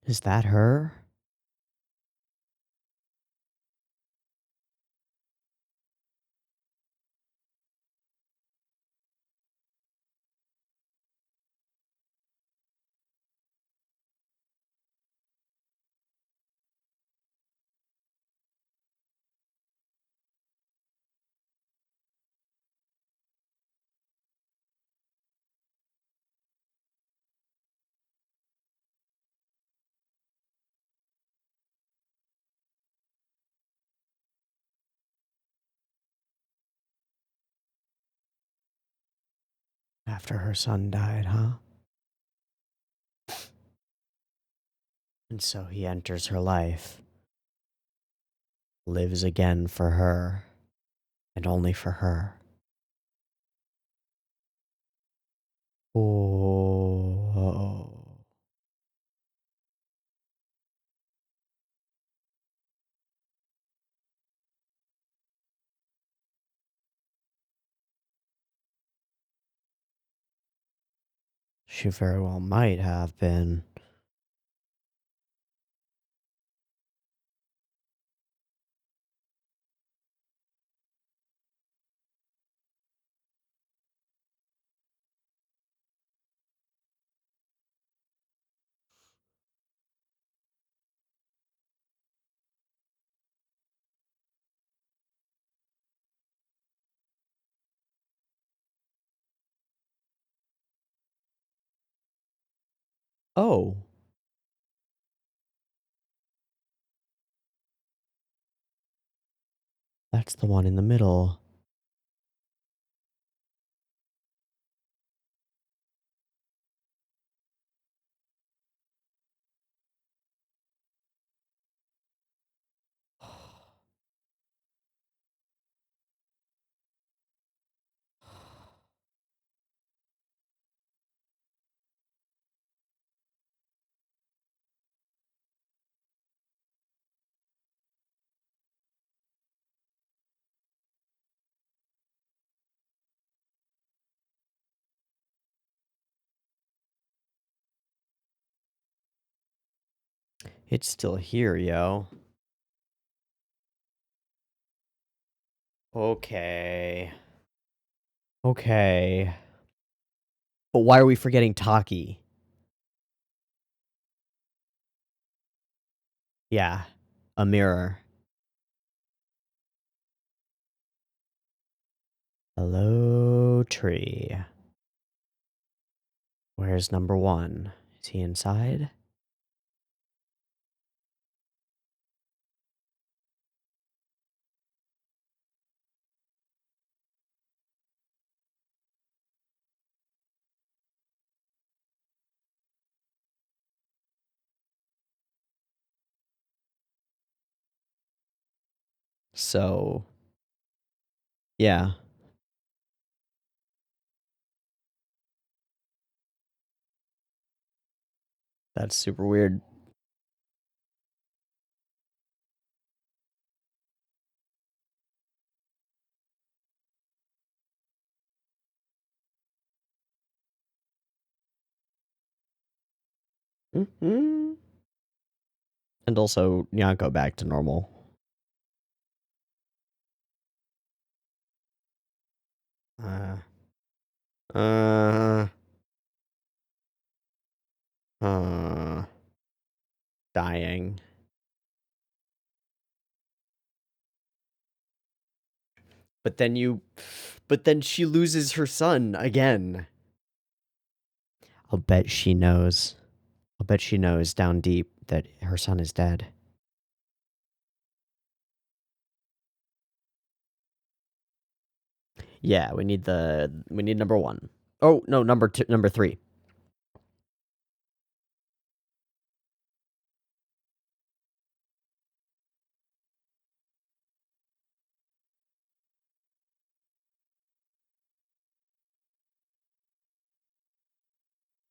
Speaker 1: Is that her? After her son died, huh? And so he enters her life, lives again for her, and only for her. Oh. She very well might have been. Oh, that's the one in the middle. It's still here, yo. Okay. Okay. But why are we forgetting Taki? Yeah. A mirror. Hello, tree. Where's number 1? Is he inside? So, yeah. That's super weird. Mm-hmm. And also, Nyanko back to normal. Uh, uh, uh, dying. But then she loses her son again. I'll bet she knows. I'll bet she knows down deep that her son is dead. Yeah, we need number 1. Oh, no, number 3.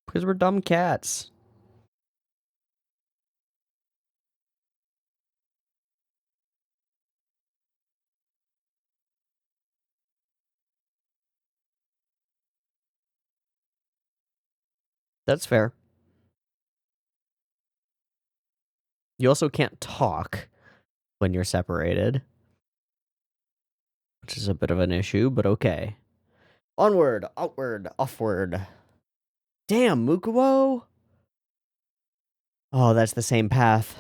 Speaker 1: Because we're dumb cats. That's fair. You also can't talk when you're separated, which is a bit of an issue, but okay. Onward, outward, offward. Damn, Mukuo! Oh, that's the same path.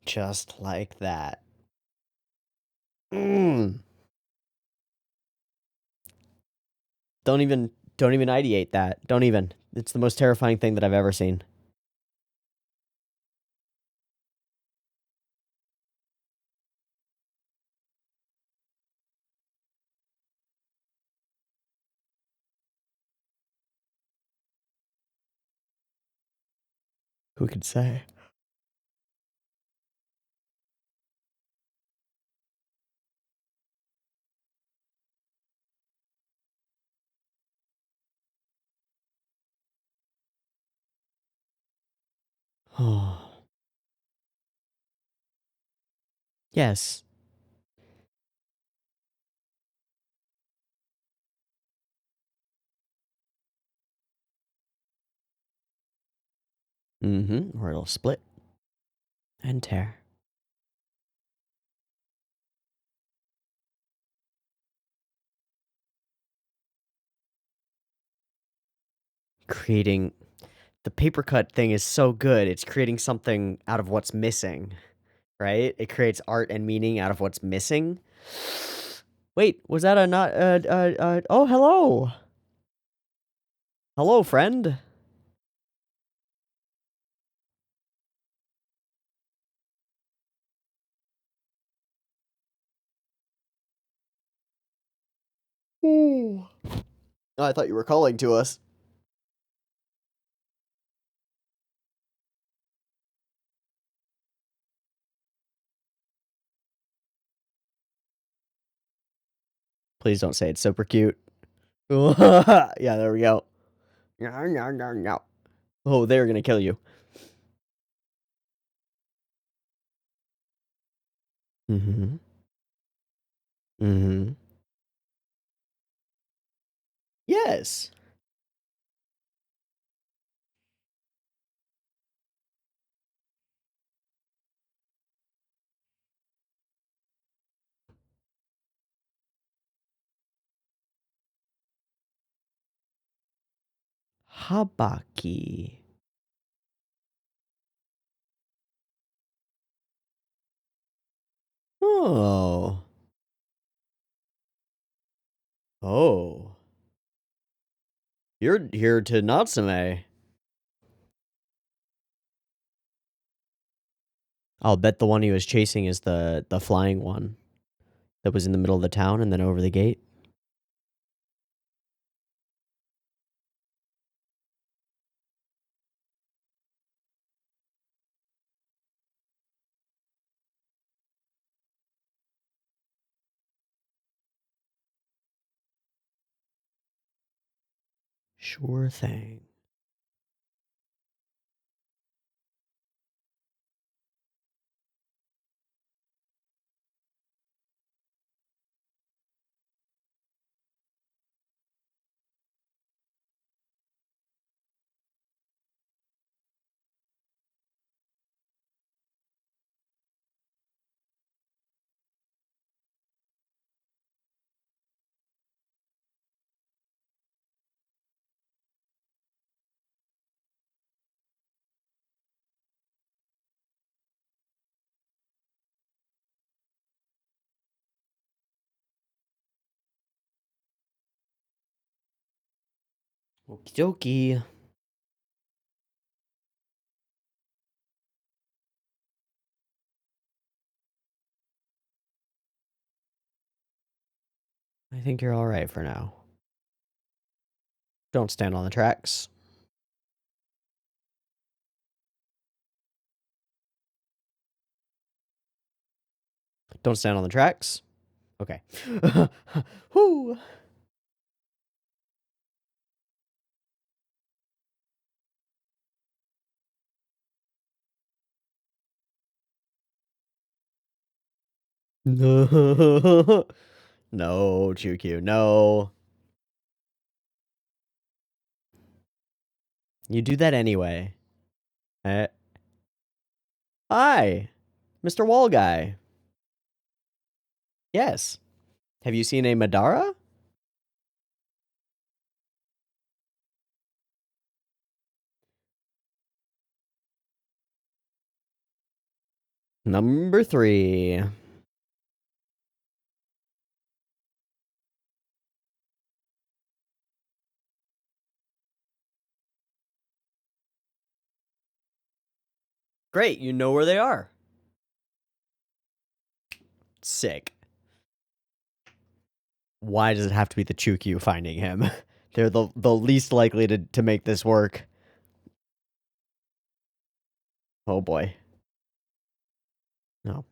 Speaker 1: Just like that. Mm. Don't even ideate that. Don't even. It's the most terrifying thing that I've ever seen. Who could say? Oh. Yes. Mm-hmm. Or it'll split and tear. Creating the paper cut thing is so good. It's creating something out of what's missing, right? It creates art and meaning out of what's missing. Wait, was that a not oh, hello. Hello, friend. Ooh. Oh, I thought you were calling to us. Please don't say it's super cute. Yeah, there we go. Oh, they're gonna kill you. Mm-hmm. Mm-hmm. Yes. Habaki. Oh. Oh. You're here to Natsume. I'll bet the one he was chasing is the flying one that was in the middle of the town and then over the gate. Sure thing. Okie dokie. I think you're alright for now. Don't stand on the tracks. Don't stand on the tracks. Okay. Whoo! No. No, Chukyu, no. You do that anyway. Eh. Hi, Mr. Wall Guy. Yes. Have you seen a Madara? Number 3. Great, you know where they are. Sick. Why does it have to be the Chukyu finding him? They're the least likely to make this work. Oh boy. No.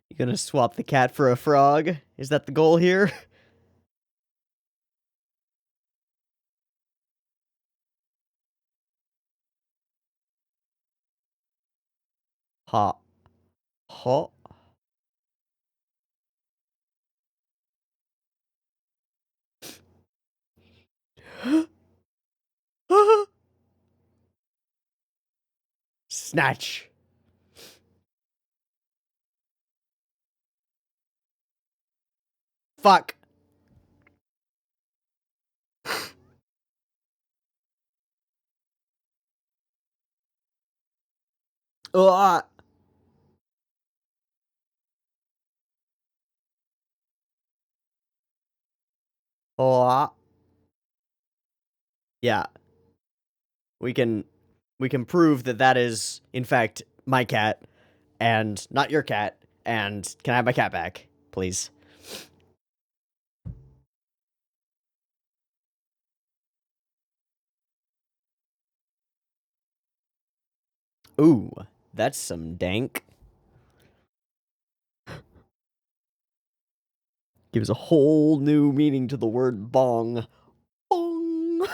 Speaker 1: You gonna swap the cat for a frog? Is that the goal here? Ha. Ha. Snatch. Fuck. Ugh. Ugh. Yeah. We can prove that that is in fact my cat and not your cat. And can I have my cat back, please? Ooh, that's some dank. Gives a whole new meaning to the word bong. Bong.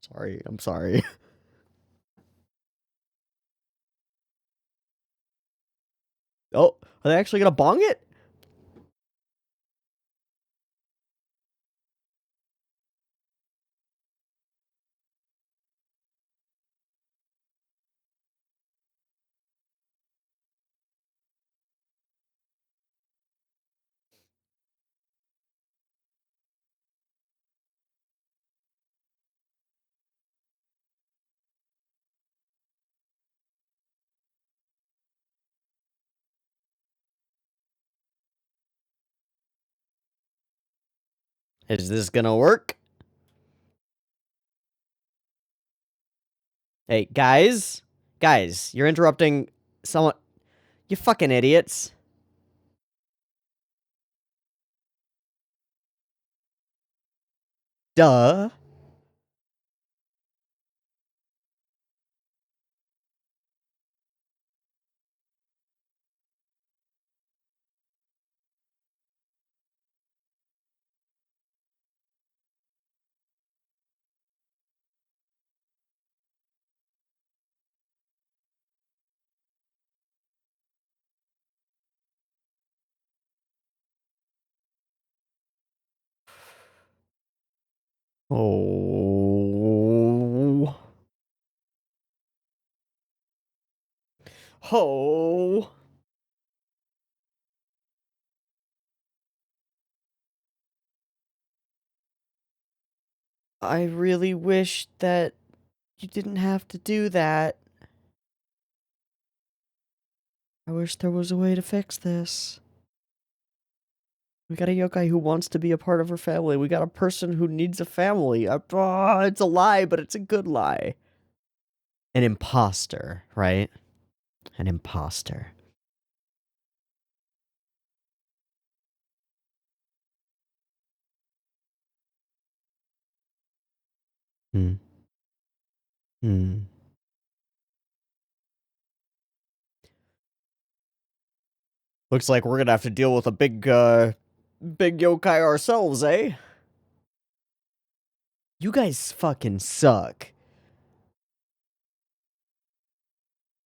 Speaker 1: Sorry, I'm sorry. Oh, are they actually gonna bong it? Is this gonna work? Hey, guys. Guys, you're interrupting someone. You fucking idiots. Duh. Oh. Oh. I really wish that you didn't have to do that. I wish there was a way to fix this. We got a yokai who wants to be a part of her family. We got a person who needs a family. It's a lie, but it's a good lie. An imposter, right? An imposter. Hmm. Hmm. Looks like we're gonna have to deal with a big yokai ourselves, eh? You guys fucking suck.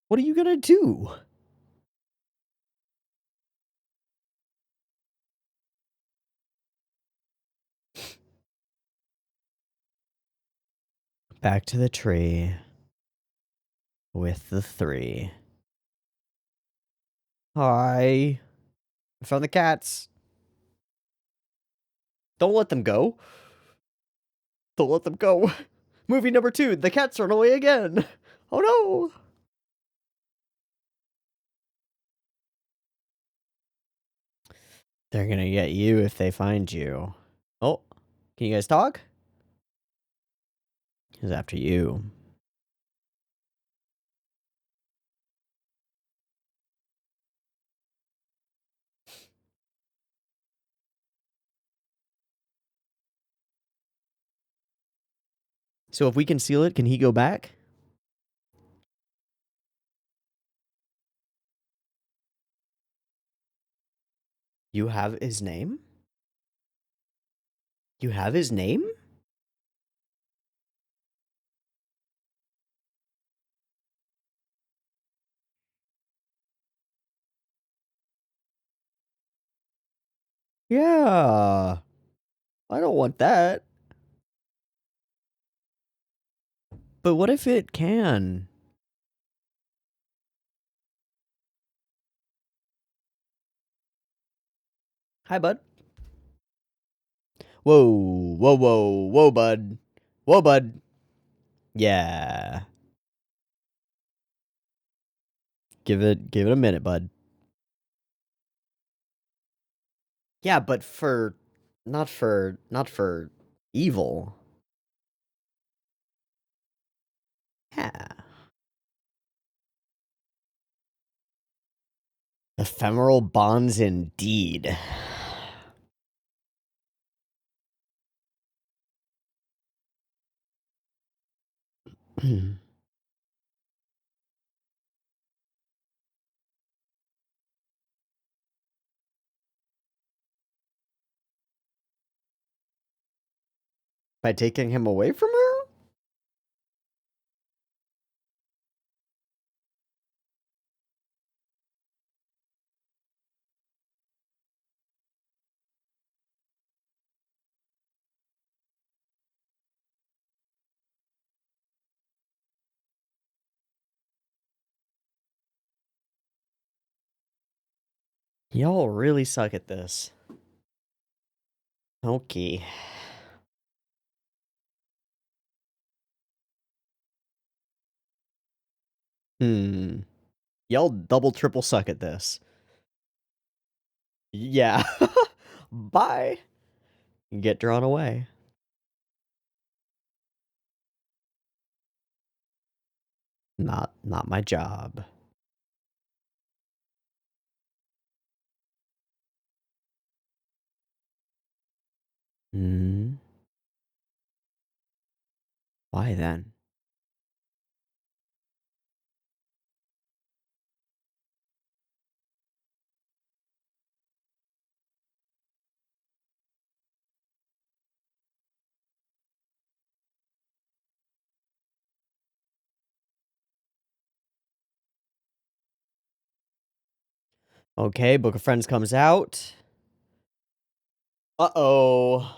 Speaker 1: What are you gonna do? Back to the tree. With the 3. Hi. I found the cats. Don't let them go. Don't let them go. Movie number 2, the cats run away again. Oh no. They're gonna get you if they find you. Oh, can you guys talk? He's after you. So if we conceal it, can he go back? You have his name? You have his name? Yeah. I don't want that. But what if it can? Hi, bud. Whoa, whoa, whoa, whoa, bud. Whoa, bud. Yeah. Give it a minute, bud. Yeah, but not for evil. Yeah. Ephemeral bonds indeed. By taking him away from her? Y'all really suck at this. Okay. Y'all double triple suck at this. Yeah. Bye. Get drawn away. Not my job. Hmm. Why then? Okay, Book of Friends comes out. Uh-oh.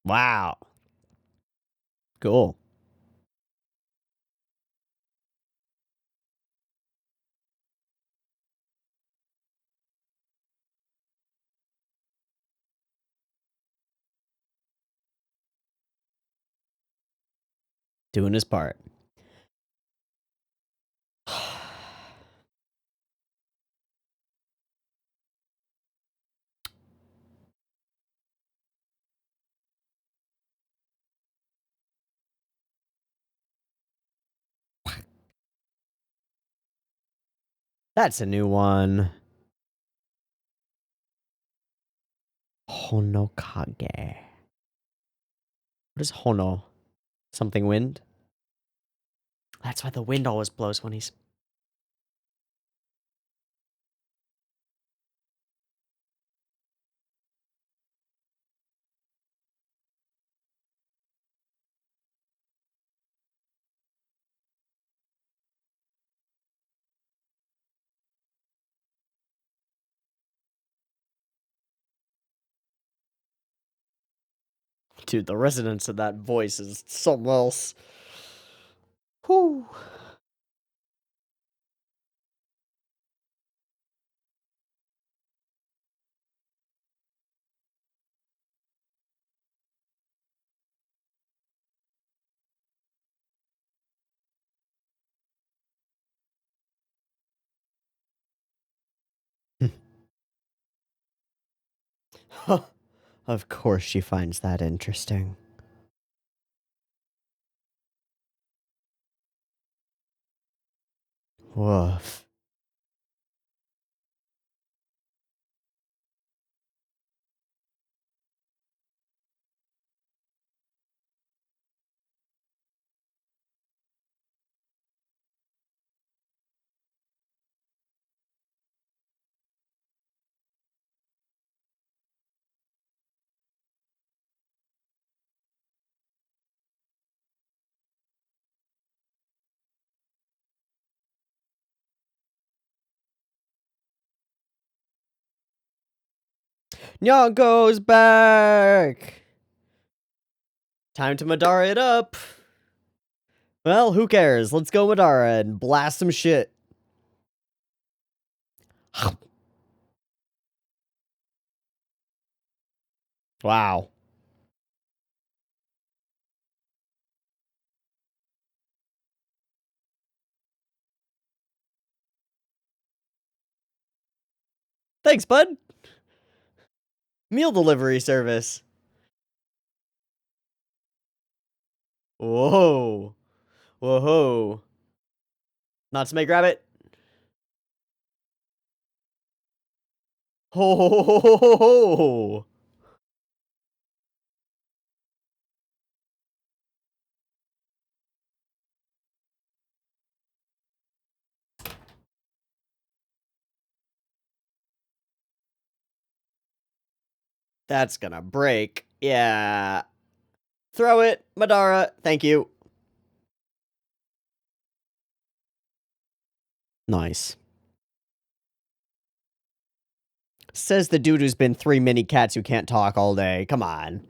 Speaker 1: Wow. Cool. Doing his part. That's a new one. Honokage. What is Hono? Something wind? That's why the wind always blows when he's... Dude, the resonance of that voice is something else. Whew. Of course she finds that interesting. Woof. Nyanko's back! Time to Madara it up! Well, who cares? Let's go Madara and blast some shit. Wow. Thanks, bud. Meal delivery service. Whoa. Whoa. Natsume, grab it. Ho ho ho ho ho ho. That's gonna break. Yeah. Throw it, Madara. Thank you. Nice. Says the dude who's been 3 mini cats who can't talk all day. Come on.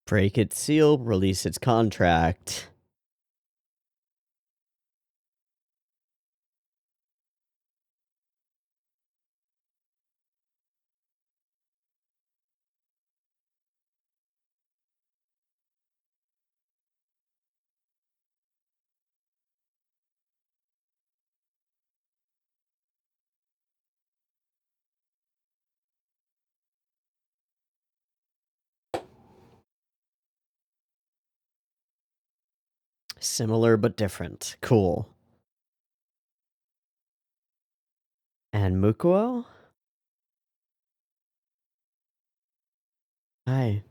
Speaker 1: Break its seal, release its contract. Similar but different. Cool. And Mukuo? Hi.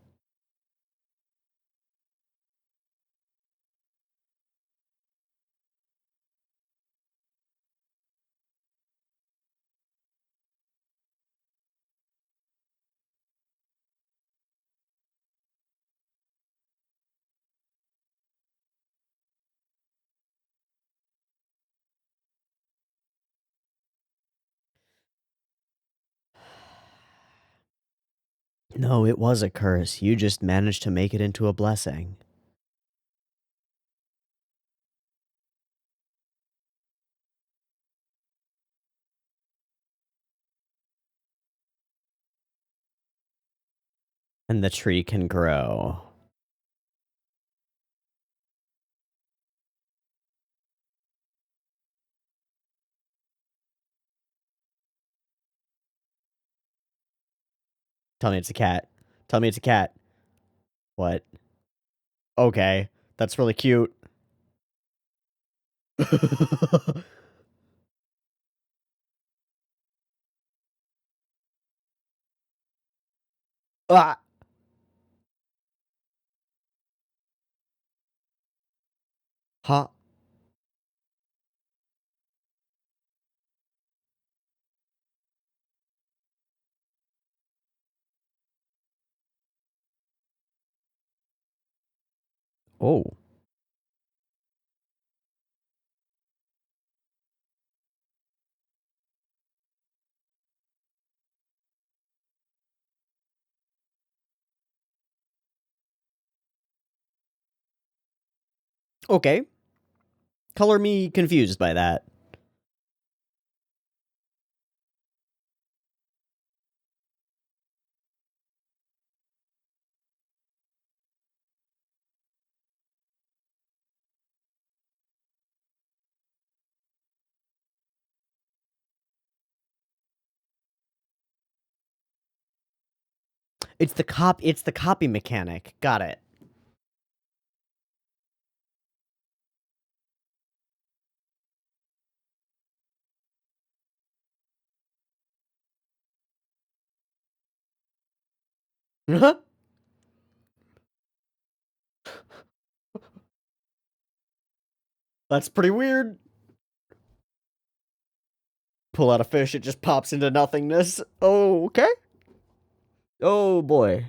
Speaker 1: No, it was a curse. You just managed to make it into a blessing. And the tree can grow. Tell me it's a cat. Tell me it's a cat. What? Okay. That's really cute. Ah! Huh? Oh. Okay. Color me confused by that. It's the copy mechanic. Got it. That's pretty weird. Pull out a fish, it just pops into nothingness. Oh, okay. Oh, boy.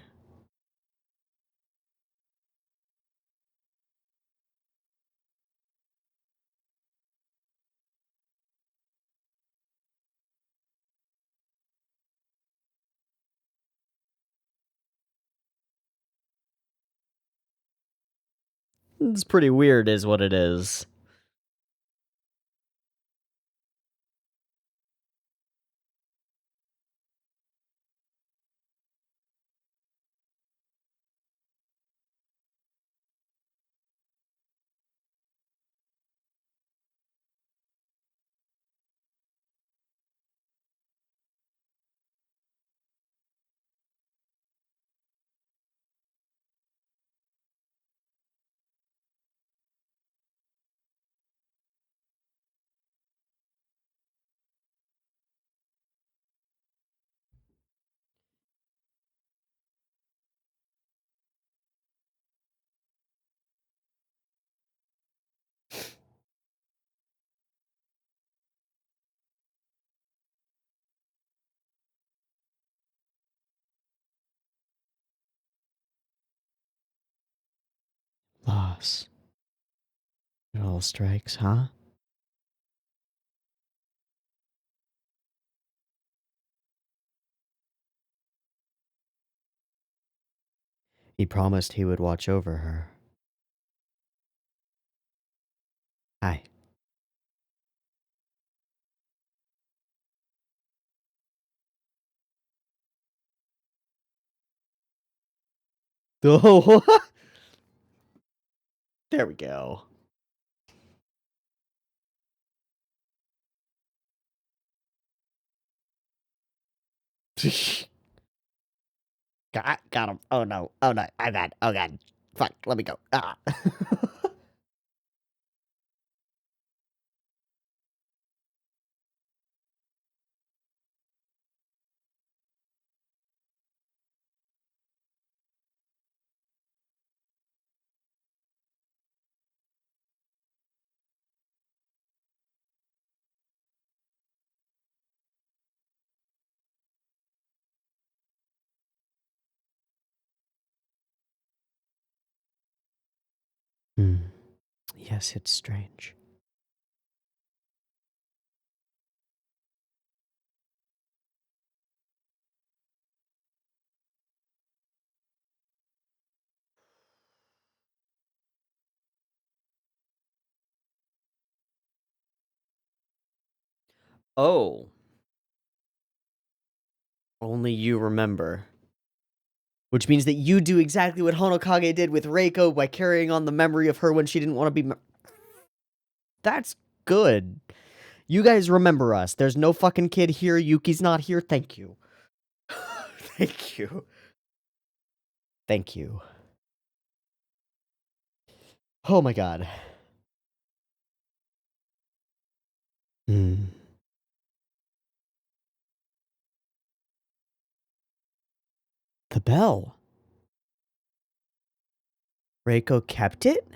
Speaker 1: It's pretty weird is what it is. Loss. It all strikes, huh? He promised he would watch over her. Hi. Oh, there we go. Got him. Oh no. Oh no. Oh god. Oh god. Fuck. Let me go. Ah. Hmm. Yes, it's strange. Oh. Only you remember. Which means that you do exactly what Honokage did with Reiko by carrying on the memory of her when she didn't want to be. That's good. You guys remember us. There's no fucking kid here. Yuki's not here. Thank you. Thank you. Thank you. Oh my god. Hmm. The bell. Reiko kept it?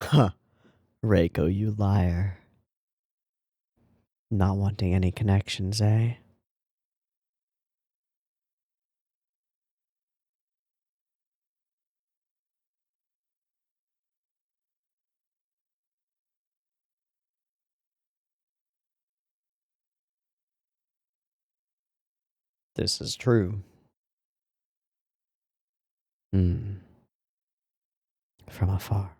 Speaker 1: Huh. Reiko, you liar. Not wanting any connections, eh? This is true. Hmm. From afar.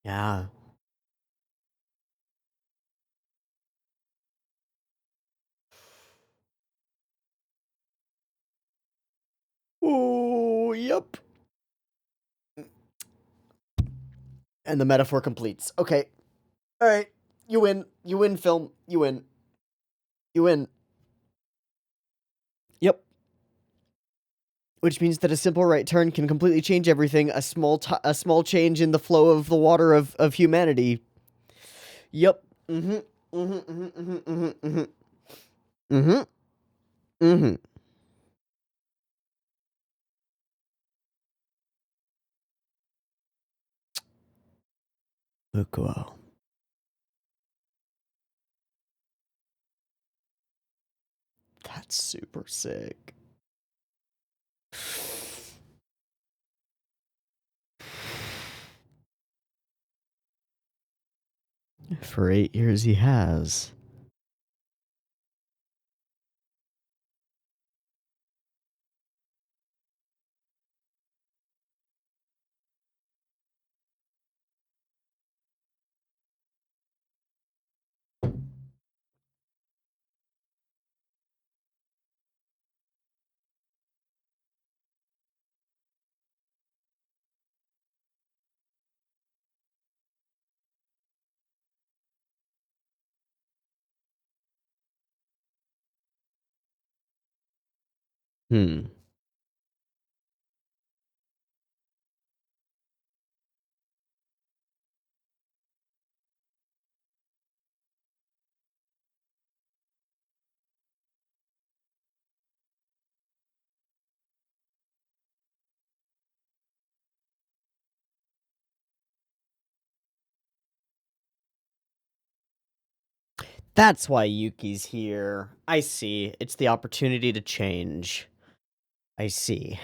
Speaker 1: Yeah. Oh, yep. And the metaphor completes. Okay. Alright. You win. You win, film. You win. You win. Yep. Which means that a simple right turn can completely change everything. A small change in the flow of the water of humanity. Yep. Mm-hmm. Mm-hmm. Mm-hmm. Mm-hmm. Mm-hmm. Mm-hmm. Mm-hmm. Ukuo. That's super sick. For 8 years he has. Hmm. That's why Yuki's here. I see. It's the opportunity to change. I see.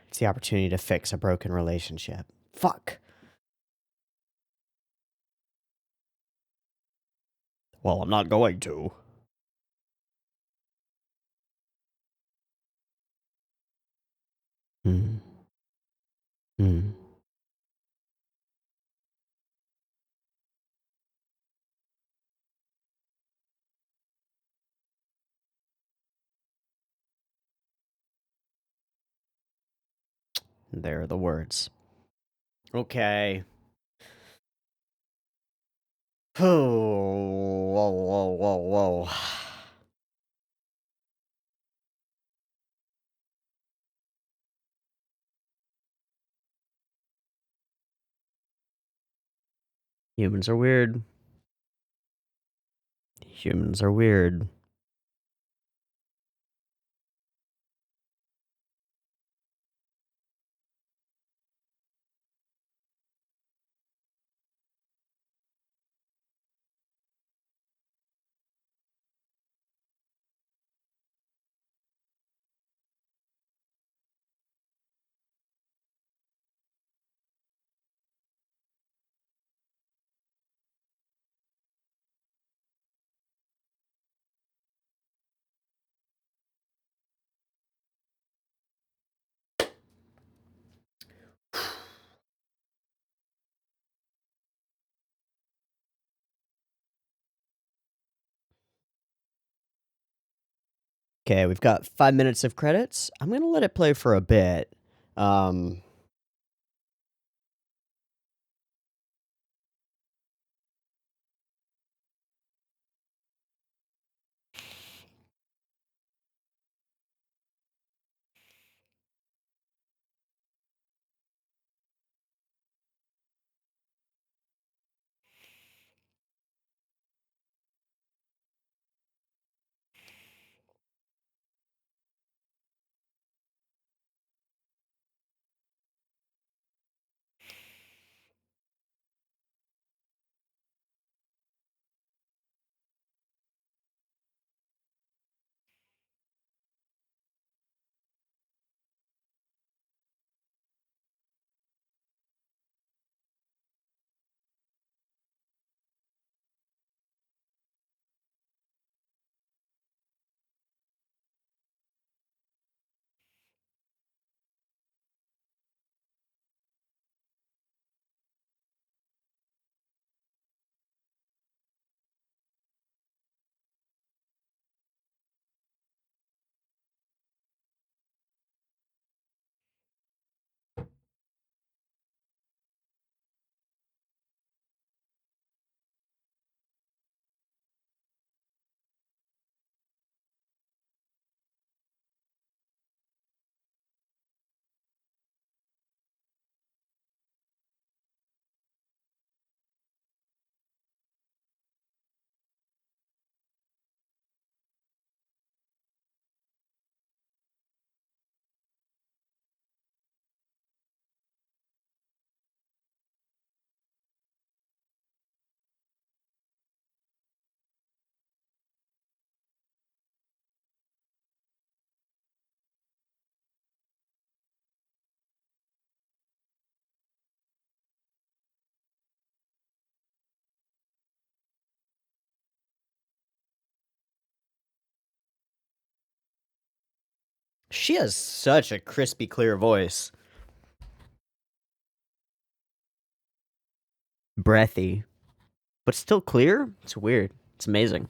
Speaker 1: It's the opportunity to fix a broken relationship. Fuck. Well, I'm not going to. Hmm. Hmm. There are the words. Okay. Oh, whoa, whoa, whoa, whoa. Humans are weird. Humans are weird. Okay, we've got 5 minutes of credits. I'm gonna let it play for a bit. Um, She has such a crispy, clear voice. Breathy, but still clear? It's weird. It's amazing.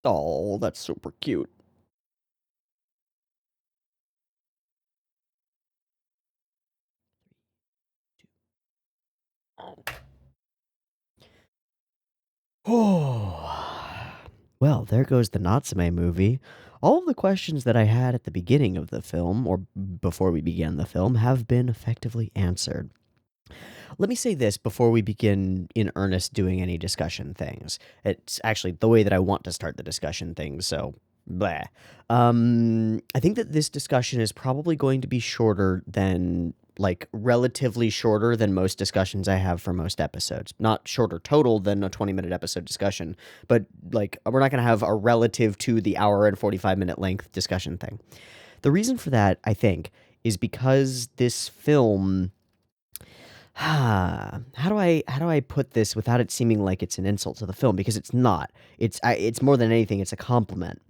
Speaker 1: Oh, that's super cute. Oh. Well, there goes the Natsume movie. All of the questions that I had at the beginning of the film, or before we began the film, have been effectively answered. Let me say this before we begin in earnest doing any discussion things. It's actually the way that I want to start the discussion things, so blah. I think that this discussion is probably going to be shorter than, like, relatively shorter than most discussions I have for most episodes. Not shorter total than a 20-minute episode discussion, but, like, we're not going to have a relative to the hour and 45-minute length discussion thing. The reason for that, I think, is because this film how do I put this without it seeming like it's an insult to the film? Because it's not. It's more than anything, it's a compliment.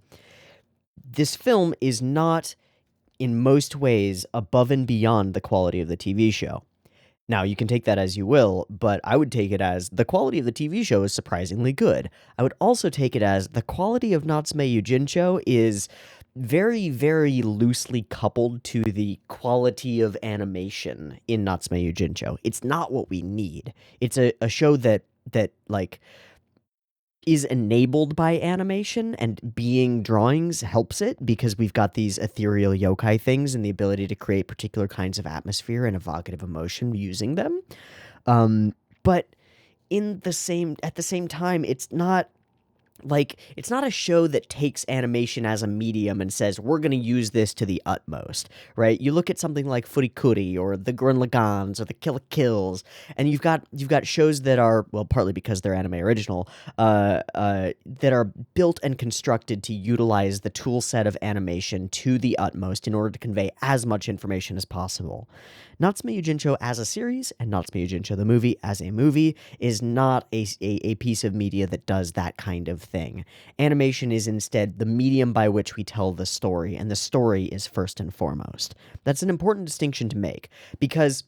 Speaker 1: This film is not, in most ways, above and beyond the quality of the TV show. Now, you can take that as you will, but I would take it as the quality of the TV show is surprisingly good. I would also take it as the quality of Natsume Yuujinchou is very, very loosely coupled to the quality of animation in Natsume Yuujinchou. It's not what we need. It's a show that like is enabled by animation, and being drawings helps it because we've got these ethereal yokai things and the ability to create particular kinds of atmosphere and evocative emotion using them. But at the same time, it's not a show that takes animation as a medium and says, we're going to use this to the utmost, right? You look at something like Furikuri or the Gurren Lagans or the Kill la Kills, and you've got shows that are, well, partly because they're anime original, that are built and constructed to utilize the tool set of animation to the utmost in order to convey as much information as possible. Natsume Yuujinchou as a series and Natsume Yuujinchou the movie as a movie is not a piece of media that does that kind of thing. Animation is instead the medium by which we tell the story, and the story is first and foremost. That's an important distinction to make, because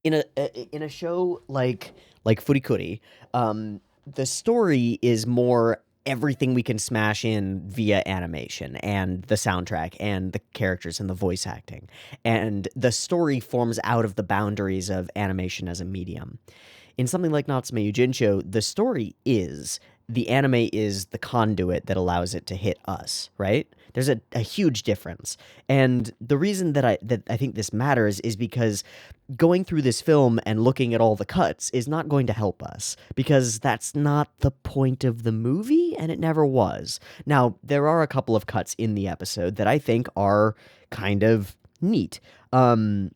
Speaker 1: in a show like Furikuri, the story is more everything we can smash in via animation and the soundtrack and the characters and the voice acting. And the story forms out of the boundaries of animation as a medium. In something like Natsume Yuujinchou, the story is the anime is the conduit that allows it to hit us, right? There's a huge difference. And the reason that I think this matters is because going through this film and looking at all the cuts is not going to help us, because that's not the point of the movie, and it never was. Now, there are a couple of cuts in the episode that I think are kind of neat. By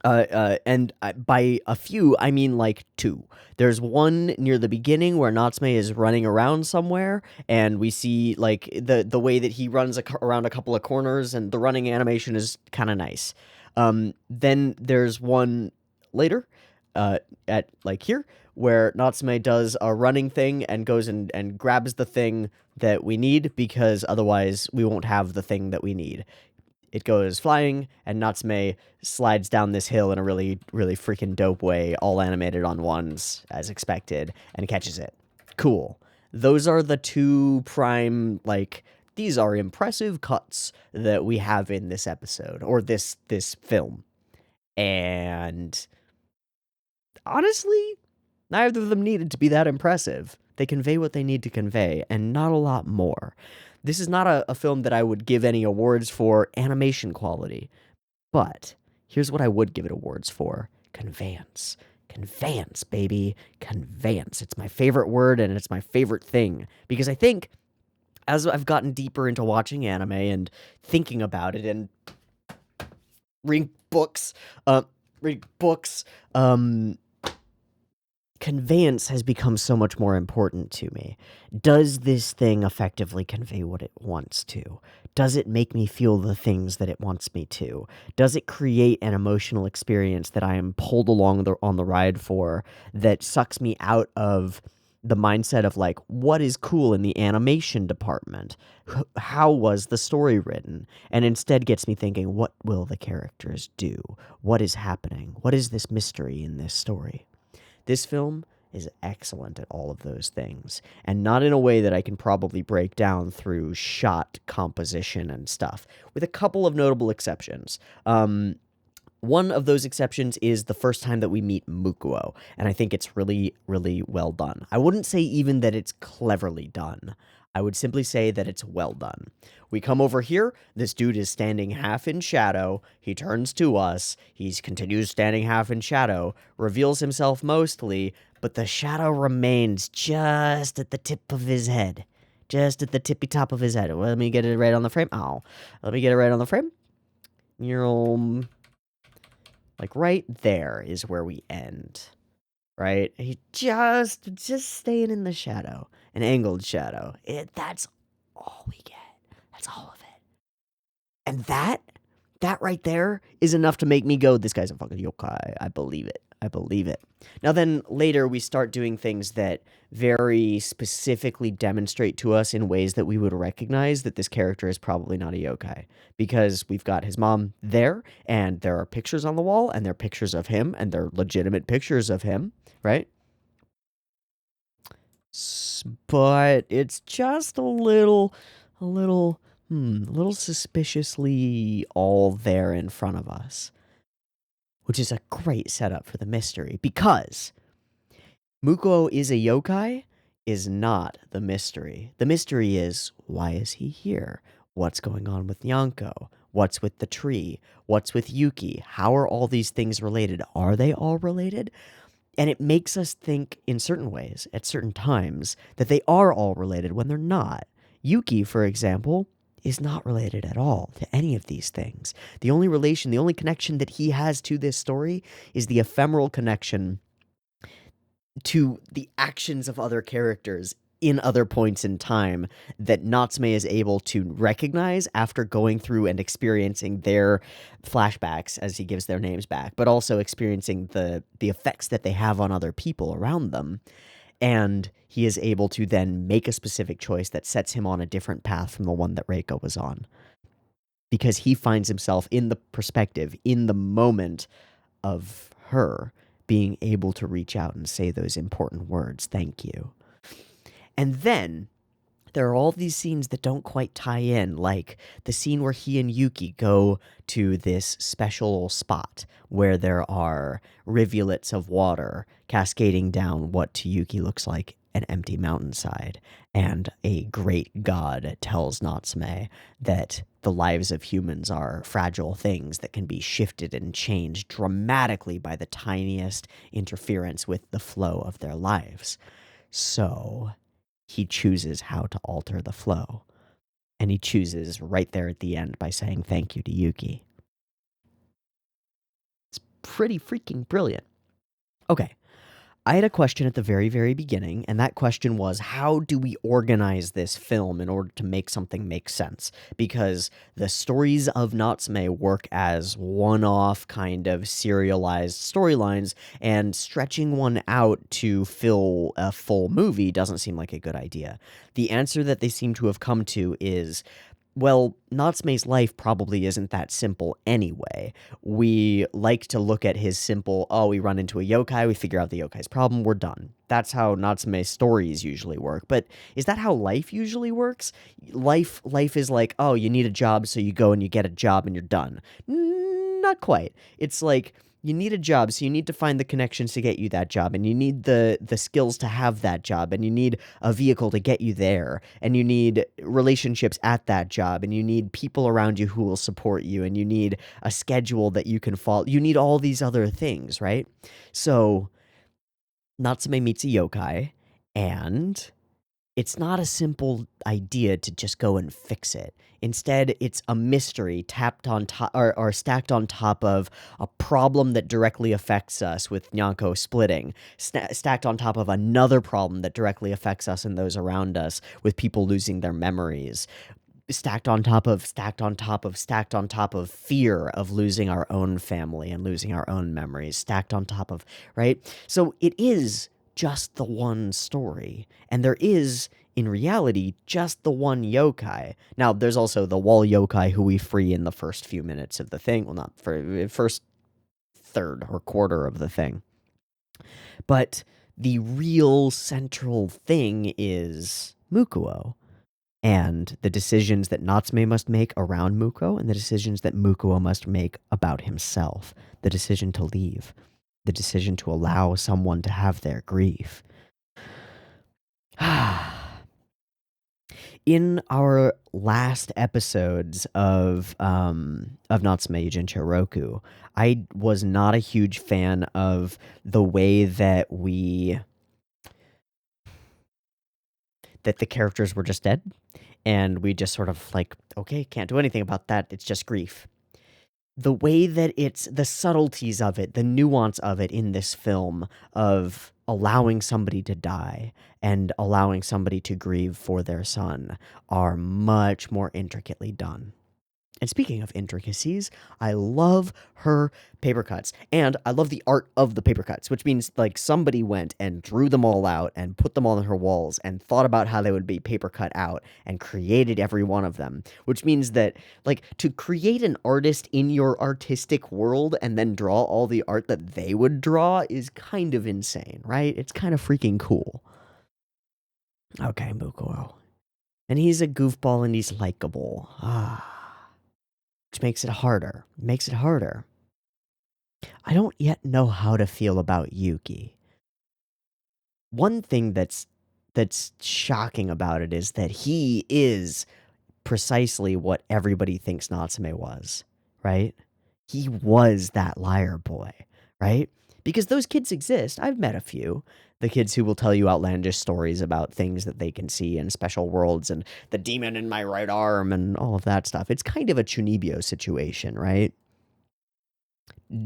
Speaker 1: a few, I mean like two. There's one near the beginning where Natsume is running around somewhere, and we see like the way that he runs around a couple of corners, and the running animation is kind of nice. Then there's one later, at like here, where Natsume does a running thing and goes and grabs the thing that we need, because otherwise we won't have the thing that we need. It goes flying, and Natsume slides down this hill in a really, really freaking dope way, all animated on ones, as expected, and catches it. Cool. Those are the two prime, like, these are impressive cuts that we have in this episode, or this film. And honestly, neither of them needed to be that impressive. They convey what they need to convey, and not a lot more. This is not a film that I would give any awards for animation quality, but here's what I would give it awards for. Conveyance. Conveyance, baby. Conveyance. It's my favorite word, and it's my favorite thing, because I think as I've gotten deeper into watching anime and thinking about it and reading books, conveyance has become so much more important to me. Does this thing effectively convey what it wants to? Does it make me feel the things that it wants me to? Does it create an emotional experience that I am pulled along on the ride for, that sucks me out of the mindset of like, what is cool in the animation department? How was the story written? And instead gets me thinking, what will the characters do? What is happening? What is this mystery in this story? This film is excellent at all of those things, and not in a way that I can probably break down through shot composition and stuff, with a couple of notable exceptions. One of those exceptions is the first time that we meet Mukuo, and I think it's really, really well done. I wouldn't say even that it's cleverly done. I would simply say that it's well done. We come over here, this dude is standing half in shadow, he turns to us, he continues standing half in shadow, reveals himself mostly, but the shadow remains just at the tip of his head. Just at the tippy top of his head. Let me get it right on the frame. Ow. Let me get it right on the frame. Like right there is where we end. Right? He just staying in the shadow. An angled shadow. That's all we get. That's all of it. And that right there is enough to make me go, this guy's a fucking yokai. I believe it. I believe it. Now then, later we start doing things that very specifically demonstrate to us in ways that we would recognize that this character is probably not a yokai. Because we've got his mom there, and there are pictures on the wall, and there are pictures of him, and they're legitimate pictures of him, right? But it's just a little suspiciously all there in front of us. Which is a great setup for the mystery, because Mukuo is a yokai is not the mystery. The mystery is, why is he here? What's going on with Nyanko? What's with the tree? What's with Yuki? How are all these things related? Are they all related? And it makes us think in certain ways, at certain times, that they are all related when they're not. Yuki, for example, is not related at all to any of these things. The only relation, the only connection that he has to this story is the ephemeral connection to the actions of other characters in other points in time that Natsume is able to recognize after going through and experiencing their flashbacks as he gives their names back, but also experiencing the effects that they have on other people around them. And he is able to then make a specific choice that sets him on a different path from the one that Reiko was on. Because he finds himself in the perspective, in the moment of her being able to reach out and say those important words, thank you. And then there are all these scenes that don't quite tie in, like the scene where he and Yuki go to this special spot where there are rivulets of water cascading down what to Yuki looks like an empty mountainside, and a great god tells Natsume that the lives of humans are fragile things that can be shifted and changed dramatically by the tiniest interference with the flow of their lives. So he chooses how to alter the flow. And he chooses right there at the end by saying thank you to Yuki. It's pretty freaking brilliant. Okay, I had a question at the very, very beginning, and that question was, how do we organize this film in order to make something make sense? Because the stories of Natsume work as one-off kind of serialized storylines, and stretching one out to fill a full movie doesn't seem like a good idea. The answer that they seem to have come to is, well, Natsume's life probably isn't that simple anyway. We like to look at his simple, oh, we run into a yokai, we figure out the yokai's problem, we're done. That's how Natsume's stories usually work. But is that how life usually works? Life is like, oh, you need a job, so you go and you get a job and you're done. Not quite. It's like, you need a job, so you need to find the connections to get you that job, and you need the skills to have that job, and you need a vehicle to get you there, and you need relationships at that job, and you need people around you who will support you, and you need a schedule that you can follow. You need all these other things, right? So Natsume meets a yokai, and it's not a simple idea to just go and fix it. Instead, it's a mystery tapped on top or stacked on top of a problem that directly affects us with Nyanko splitting, stacked on top of another problem that directly affects us and those around us with people losing their memories. Stacked on top of fear of losing our own family and losing our own memories, stacked on top of, right? So it is just the one story, and there is, in reality, just the one yokai. Now, there's also the wall yokai who we free in the first few minutes of the thing. Well, not for first third or quarter of the thing. But the real central thing is Mukuo, and the decisions that Natsume must make around Mukuo, and the decisions that Mukuo must make about himself. The decision to leave. The decision to allow someone to have their grief. In our last episodes of Natsume Yuujinchou Roku, I was not a huge fan of the way that the characters were just dead, and we just sort of like, okay, can't do anything about that, it's just grief. The way that it's the subtleties of it, the nuance of it in this film of allowing somebody to die and allowing somebody to grieve for their son are much more intricately done. And speaking of intricacies, I love her paper cuts. And I love the art of the paper cuts, which means like somebody went and drew them all out and put them all on her walls and thought about how they would be paper cut out and created every one of them. Which means that like to create an artist in your artistic world and then draw all the art that they would draw is kind of insane, right? It's kind of freaking cool. Okay, Mukuo. And he's a goofball and he's likable. Which makes it harder. I don't yet know how to feel about Yuki. One thing that's shocking about it is that he is precisely what everybody thinks Natsume was, right? He was that liar boy, right? Because those kids exist. I've met a few. The kids who will tell you outlandish stories about things that they can see in special worlds and the demon in my right arm and all of that stuff. It's kind of a Chunibyo situation, right?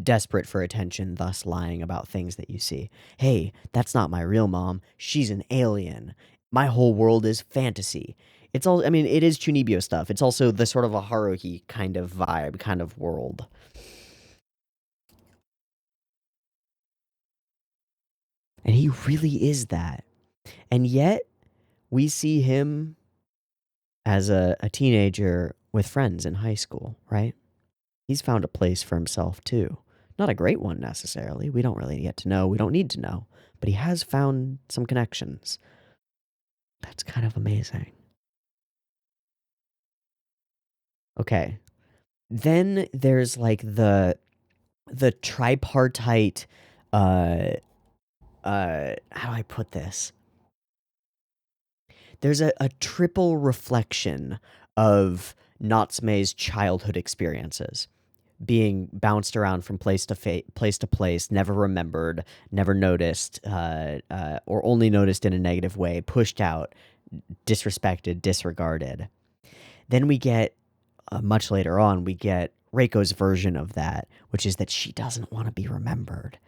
Speaker 1: Desperate for attention, thus lying about things that you see. Hey, that's not my real mom. She's an alien. My whole world is fantasy. It's all, I mean, it is Chunibyo stuff. It's also the sort of a Haruhi kind of vibe, kind of world. And he really is that. And yet, we see him as a teenager with friends in high school, right? He's found a place for himself too. Not a great one necessarily. We don't really get to know. We don't need to know. But he has found some connections. That's kind of amazing. Okay. Then there's like the tripartite how do I put this? There's a triple reflection of Natsume's childhood experiences, being bounced around from place to place, never remembered, never noticed, or only noticed in a negative way, pushed out, disrespected, disregarded. Then we get, much later on, we get Reiko's version of that, which is that she doesn't want to be remembered.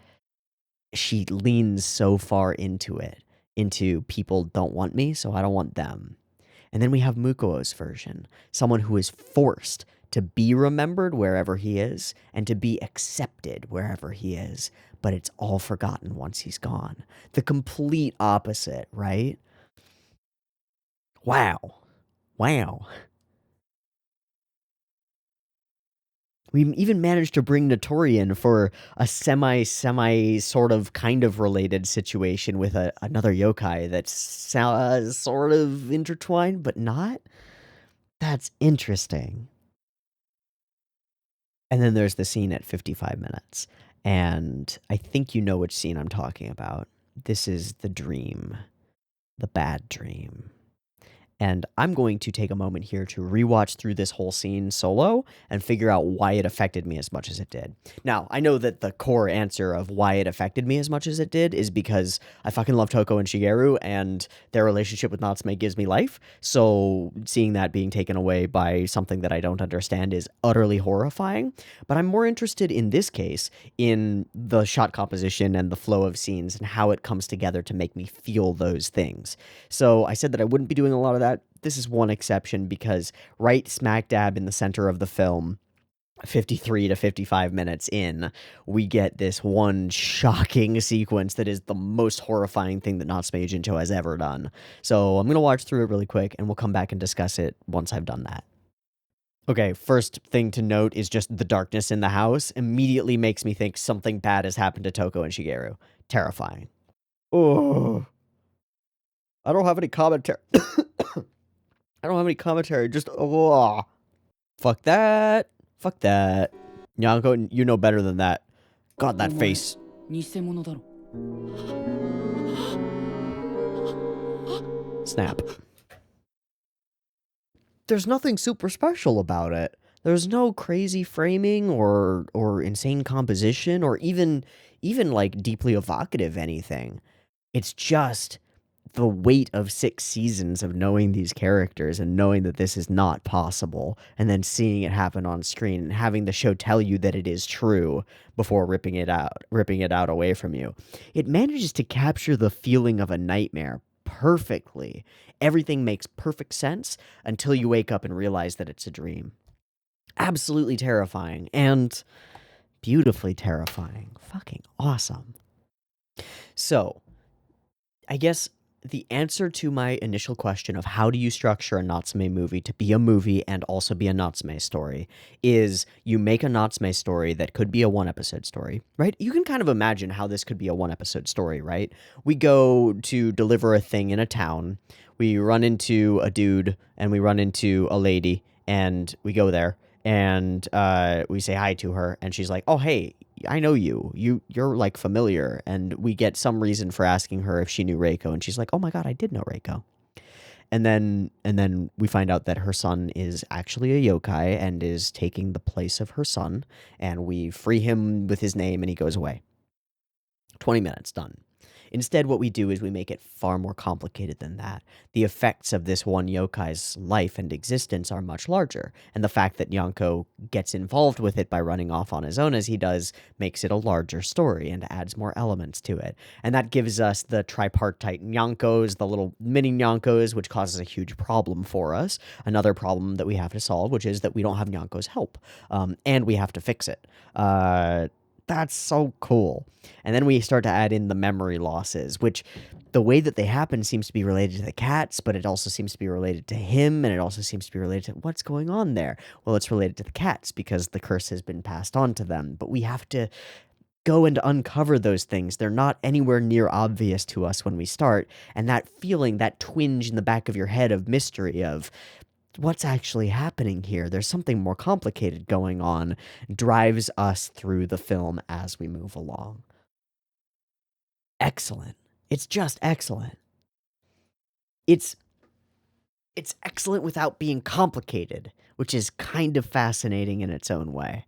Speaker 1: She leans so far into it, into people don't want me, so I don't want them. And then we have Muko's version, someone who is forced to be remembered wherever he is and to be accepted wherever he is, but it's all forgotten once he's gone. The complete opposite, right? Wow. Wow. We even managed to bring Notori in for a semi sort of kind of related situation with another yokai that's sort of intertwined, but not. That's interesting. And then there's the scene at 55 minutes. And I think you know which scene I'm talking about. This is the dream, the bad dream. And I'm going to take a moment here to rewatch through this whole scene solo and figure out why it affected me as much as it did. Now, I know that the core answer of why it affected me as much as it did is because I fucking love Toko and Shigeru, and their relationship with Natsume gives me life. So seeing that being taken away by something that I don't understand is utterly horrifying. But I'm more interested in this case in the shot composition and the flow of scenes and how it comes together to make me feel those things. So I said that I wouldn't be doing a lot of that. This is one exception because right smack dab in the center of the film, 53 to 55 minutes in, we get this one shocking sequence that is the most horrifying thing that Natsume Yuujinchou has ever done. So I'm going to watch through it really quick and we'll come back and discuss it once I've done that. Okay, first thing to note is just the darkness in the house immediately makes me think something bad has happened to Toko and Shigeru. Terrifying. Oh, I don't have any commentary. I don't have any commentary, just oh. Fuck that. Fuck that. Nyanko, you know better than that. God, that face. Snap. There's nothing super special about it. There's no crazy framing or insane composition or even like deeply evocative anything. It's just the weight of 6 seasons of knowing these characters and knowing that this is not possible, and then seeing it happen on screen and having the show tell you that it is true before ripping it out away from you. It manages to capture the feeling of a nightmare perfectly. Everything makes perfect sense until you wake up and realize that it's a dream. Absolutely terrifying and beautifully terrifying. Fucking awesome. So, I guess the answer to my initial question of how do you structure a Natsume movie to be a movie and also be a Natsume story is you make a Natsume story that could be a 1-episode story, right? You can kind of imagine how this could be a 1-episode story, right? We go to deliver a thing in a town, we run into a dude, and we run into a lady, and we go there, and we say hi to her, and she's like, oh, hey, I know you're like familiar, and we get some reason for asking her if she knew Reiko, and she's like, oh my god, I did know Reiko. And then we find out that her son is actually a yokai and is taking the place of her son, and we free him with his name and he goes away. 20 minutes, done. Instead, what we do is we make it far more complicated than that. The effects of this one yokai's life and existence are much larger, and the fact that Nyanko gets involved with it by running off on his own as he does makes it a larger story and adds more elements to it. And that gives us the tripartite Nyankos, the little mini Nyankos, which causes a huge problem for us. Another problem that we have to solve, which is that we don't have Nyanko's help, and we have to fix it. That's so cool. And then we start to add in the memory losses, which the way that they happen seems to be related to the cats, but it also seems to be related to him, and it also seems to be related to what's going on there. Well, it's related to the cats because the curse has been passed on to them, but we have to go and uncover those things. They're not anywhere near obvious to us when we start, and that feeling, that twinge in the back of your head of mystery of what's actually happening here, there's something more complicated going on, drives us through the film as we move along. Excellent. It's just excellent. It's excellent without being complicated, which is kind of fascinating in its own way.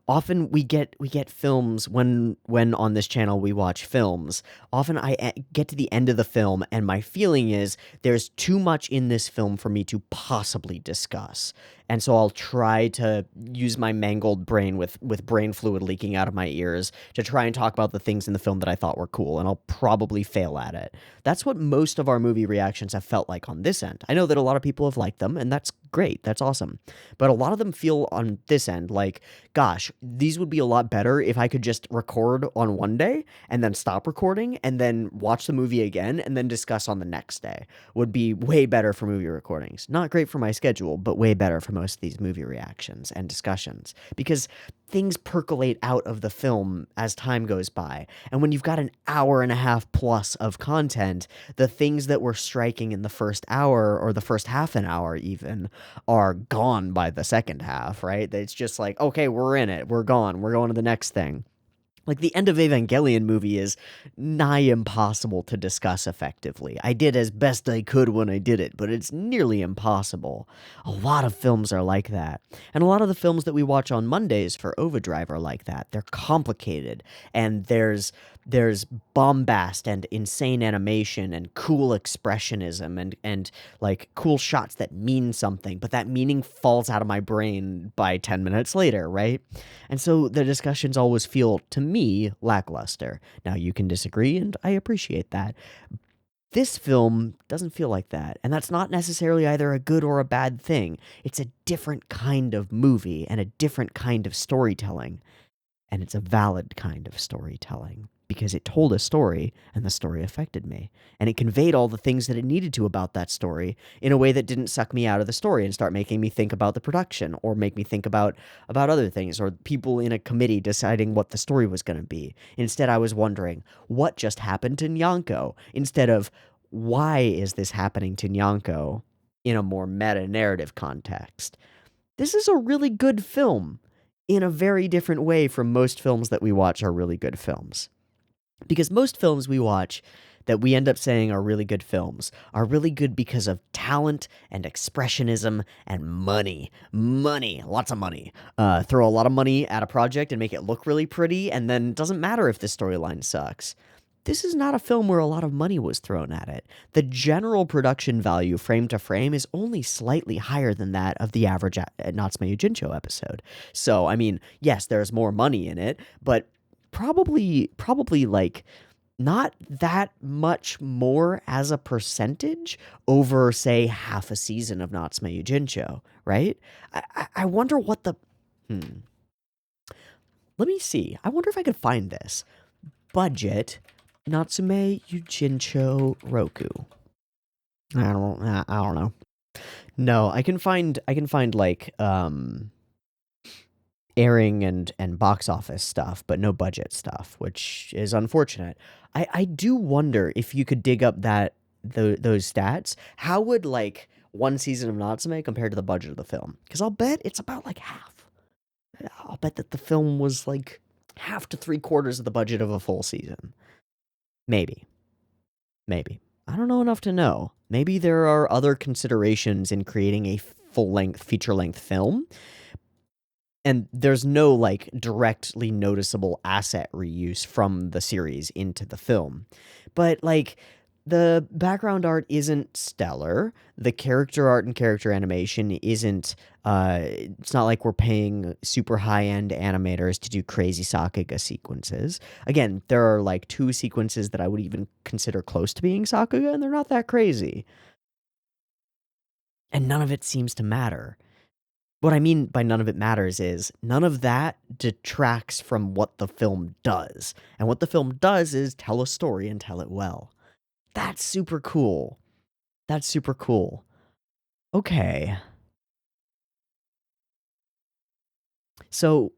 Speaker 1: Often we get films when on this channel we watch films. Often I get to the end of the film and my feeling is there's too much in this film for me to possibly discuss. And so I'll try to use my mangled brain with brain fluid leaking out of my ears to try and talk about the things in the film that I thought were cool, and I'll probably fail at it. That's what most of our movie reactions have felt like on this end. I know that a lot of people have liked them, and that's great. That's awesome. But a lot of them feel on this end like, gosh, these would be a lot better if I could just record on one day and then stop recording and then watch the movie again and then discuss on the next day. Would be way better for movie recordings. Not great for my schedule, but way better for most of these movie reactions and discussions because things percolate out of the film as time goes by. And when you've got an hour and a half plus of content, the things that were striking in the first hour or the first half an hour even are gone by the second half, right? It's just like, okay, we're in it. We're gone. We're going to the next thing. Like, the end of Evangelion movie is nigh impossible to discuss effectively. I did as best I could when I did it, but it's nearly impossible. A lot of films are like that. And a lot of the films that we watch on Mondays for OVAdrive are like that. They're complicated, and there's bombast and insane animation and cool expressionism and like cool shots that mean something, but that meaning falls out of my brain by 10 minutes later, right? And so the discussions always feel, to me, lackluster. Now, you can disagree, and I appreciate that. This film doesn't feel like that, and that's not necessarily either a good or a bad thing. It's a different kind of movie and a different kind of storytelling, and it's a valid kind of storytelling because it told a story, and the story affected me, and it conveyed all the things that it needed to about that story in a way that didn't suck me out of the story and start making me think about the production or make me think about other things or people in a committee deciding what the story was going to be. Instead, I was wondering, what just happened to Nyanko? Instead of, why is this happening to Nyanko in a more meta-narrative context? This is a really good film in a very different way from most films that we watch are really good films. Because most films we watch that we end up saying are really good films are really good because of talent and expressionism and money. Money. Lots of money. Throw a lot of money at a project and make it look really pretty, and then it doesn't matter if the storyline sucks. This is not a film where a lot of money was thrown at it. The general production value frame to frame is only slightly higher than that of the average Natsume Yuujinchou episode. So, I mean, yes, there's more money in it, but probably like not that much more as a percentage over, say, half a season of Natsume Yuujinchou, right? I wonder what the... Let me see. I wonder if I could find this. Budget Natsume Yuujinchou Roku. I don't know. No, I can find like airing and box office stuff, but no budget stuff, which is unfortunate. I do wonder if you could dig up those stats. How would like one season of Natsume compare to the budget of the film? Because I'll bet it's about like half. I'll bet that the film was like half to 3/4 of the budget of a full season. Maybe. I don't know enough to know. Maybe there are other considerations in creating a full-length, feature-length film, and there's no, like, directly noticeable asset reuse from the series into the film. But, like, the background art isn't stellar. The character art and character animation isn't, it's not like we're paying super high-end animators to do crazy Sakuga sequences. Again, there are like 2 sequences that I would even consider close to being Sakuga, and they're not that crazy. And none of it seems to matter. What I mean by none of it matters is none of that detracts from what the film does. And what the film does is tell a story and tell it well. That's super cool. That's super cool. Okay. So,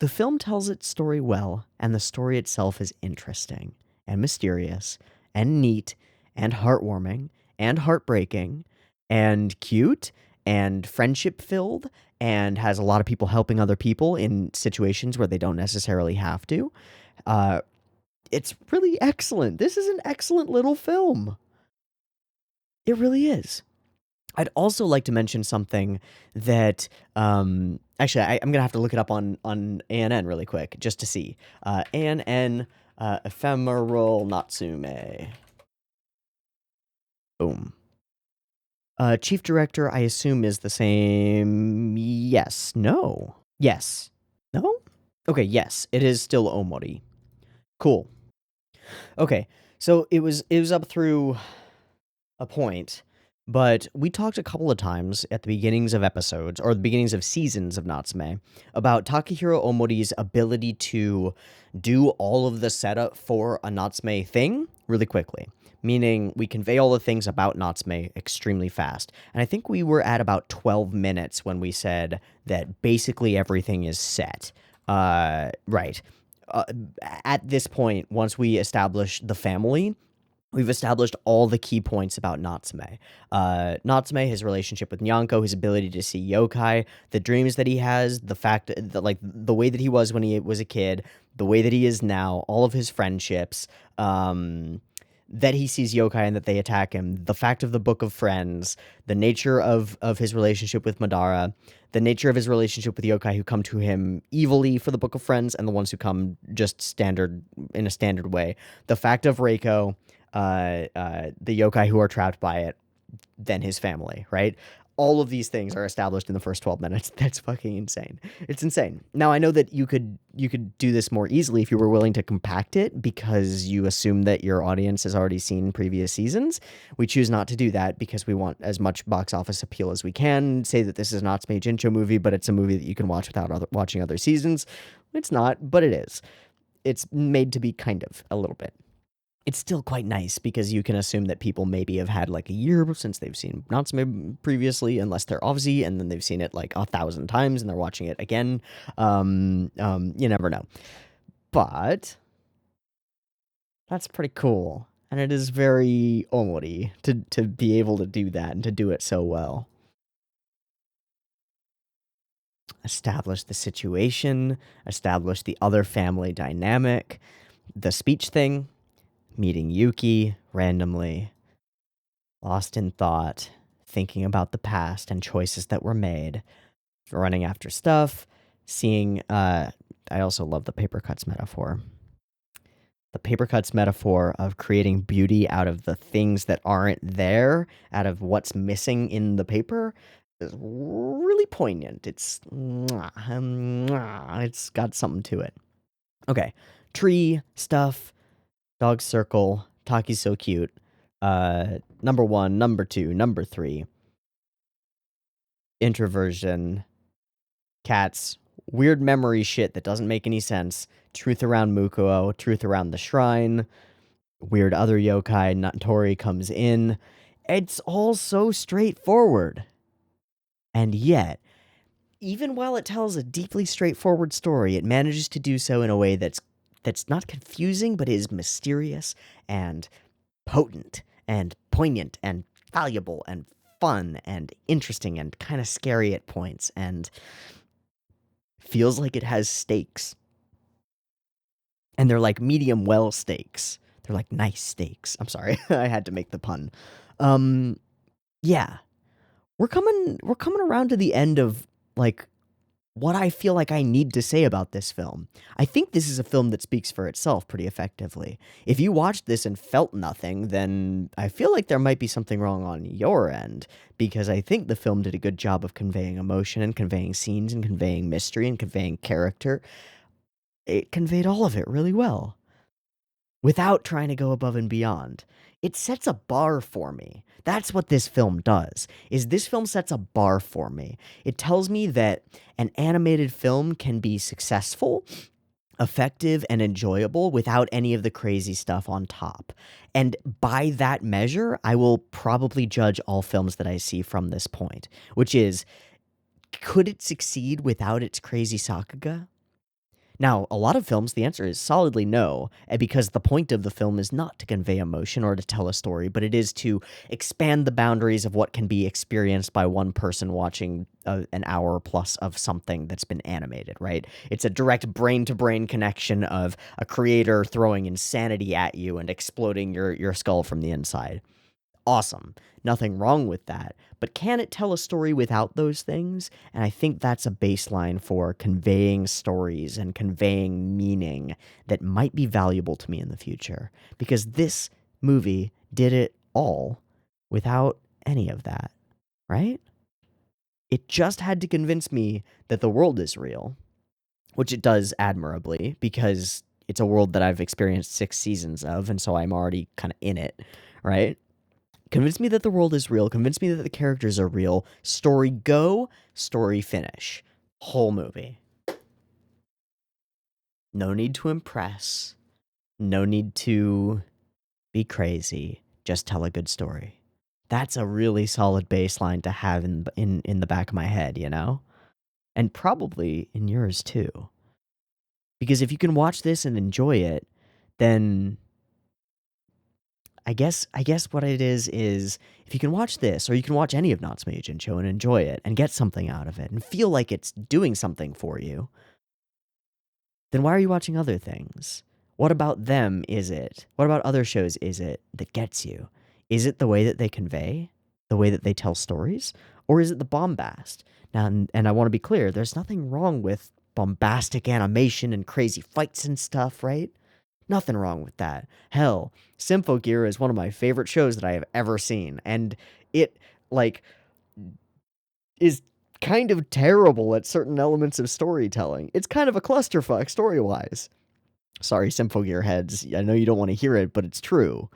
Speaker 1: the film tells its story well, and the story itself is interesting, and mysterious, and neat, and heartwarming, and heartbreaking, and cute, and friendship-filled, and has a lot of people helping other people in situations where they don't necessarily have to. It's really excellent. This is an excellent little film. It really is. I'd also like to mention something that, actually, I'm gonna have to look it up on ANN really quick just to see. ANN, Ephemeral Natsume. Boom. Chief director, I assume, is the same. Yes. No. Yes. No? Okay, yes. It is still Omori. Cool. Okay, so it was up through a point, but we talked a couple of times at the beginnings of episodes, or the beginnings of seasons of Natsume, about Takahiro Omori's ability to do all of the setup for a Natsume thing really quickly. Meaning, we convey all the things about Natsume extremely fast. And I think we were at about 12 minutes when we said that basically everything is set. Right. At this point, once we establish the family, we've established all the key points about Natsume. Natsume, his relationship with Nyanko, his ability to see yokai, the dreams that he has, the fact that, like, the way that he was when he was a kid, the way that he is now, all of his friendships, that he sees yokai and that they attack him, the fact of the Book of Friends, the nature of his relationship with Madara, the nature of his relationship with yokai who come to him evilly for the Book of Friends and the ones who come just standard in a standard way, the fact of Reiko, the yokai who are trapped by it, then his family, right? All of these things are established in the first 12 minutes. That's fucking insane. It's insane. Now, I know that you could do this more easily if you were willing to compact it because you assume that your audience has already seen previous seasons. We choose not to do that because we want as much box office appeal as we can. Say that this is an Natsume Yuujinchou movie, but it's a movie that you can watch without watching other seasons. It's not, but it is. It's made to be kind of a little bit. It's still quite nice because you can assume that people maybe have had like a year since they've seen Natsume previously, unless they're Aussie, and then they've seen it like 1,000 times and they're watching it again. You never know. But that's pretty cool. And it is very Omori to be able to do that and to do it so well. Establish the situation, establish the other family dynamic, the speech thing, meeting Yuki randomly, lost in thought, thinking about the past and choices that were made, running after stuff, seeing, I also love the paper cuts metaphor. The paper cuts metaphor of creating beauty out of the things that aren't there, out of what's missing in the paper, is really poignant. It's got something to it. Okay, tree, stuff, dog circle, Taki's so cute. Number 1, number 2, number 3. Introversion, cats, weird memory shit that doesn't make any sense, truth around Mukuo, truth around the shrine, weird other yokai, Natori comes in. It's all so straightforward. And yet, even while it tells a deeply straightforward story, it manages to do so in a way that's not confusing, but is mysterious and potent and poignant and valuable and fun and interesting and kind of scary at points and feels like it has stakes. And they're like medium well stakes. They're like nice stakes. I'm sorry. I had to make the pun. Yeah. We're coming around to the end of like what I feel like I need to say about this film. I think this is a film that speaks for itself pretty effectively. If you watched this and felt nothing, then I feel like there might be something wrong on your end, because I think the film did a good job of conveying emotion and conveying scenes and conveying mystery and conveying character. It conveyed all of it really well without trying to go above and beyond. it sets a bar for me. That's what this film does, is this film sets a bar for me. It tells me that an animated film can be successful, effective, and enjoyable without any of the crazy stuff on top. And by that measure, I will probably judge all films that I see from this point, which is, could it succeed without its crazy sakuga? Now, a lot of films, the answer is solidly no, because the point of the film is not to convey emotion or to tell a story, but it is to expand the boundaries of what can be experienced by one person watching an hour plus of something that's been animated, right? It's a direct brain-to-brain connection of a creator throwing insanity at you and exploding your skull from the inside. Awesome. Nothing wrong with that. But can it tell a story without those things? And I think that's a baseline for conveying stories and conveying meaning that might be valuable to me in the future. Because this movie did it all without any of that, right? It just had to convince me that the world is real, which it does admirably, because it's a world that I've experienced 6 seasons of, and so I'm already kind of in it, right? Convince me that the world is real. Convince me that the characters are real. Story go, story finish. Whole movie. No need to impress. No need to be crazy. Just tell a good story. That's a really solid baseline to have in the back of my head, you know? And probably in yours too. Because if you can watch this and enjoy it, then I guess what it is if you can watch this, or you can watch any of Natsume Yuujinchou and enjoy it and get something out of it and feel like it's doing something for you, then why are you watching other things? What about them is it? What about other shows is it that gets you? Is it the way that they convey? The way that they tell stories? Or is it the bombast? Now, and I want to be clear, there's nothing wrong with bombastic animation and crazy fights and stuff, right? Nothing wrong with that. Hell, Symphogear is one of my favorite shows that I have ever seen, and it, like, is kind of terrible at certain elements of storytelling. It's kind of a clusterfuck story-wise. Sorry, Symphogear heads, I know you don't want to hear it, but it's true.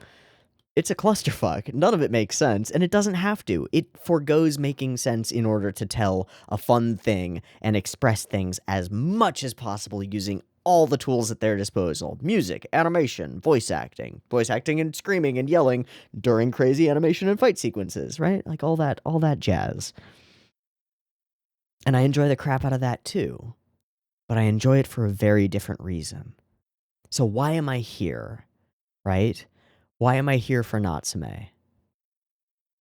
Speaker 1: It's a clusterfuck. None of it makes sense, and it doesn't have to. It forgoes making sense in order to tell a fun thing and express things as much as possible using all the tools at their disposal. Music, animation, voice acting and screaming and yelling during crazy animation and fight sequences, right? Like all that jazz. And I enjoy the crap out of that too. But I enjoy it for a very different reason. So why am I here, right? Why am I here for Natsume?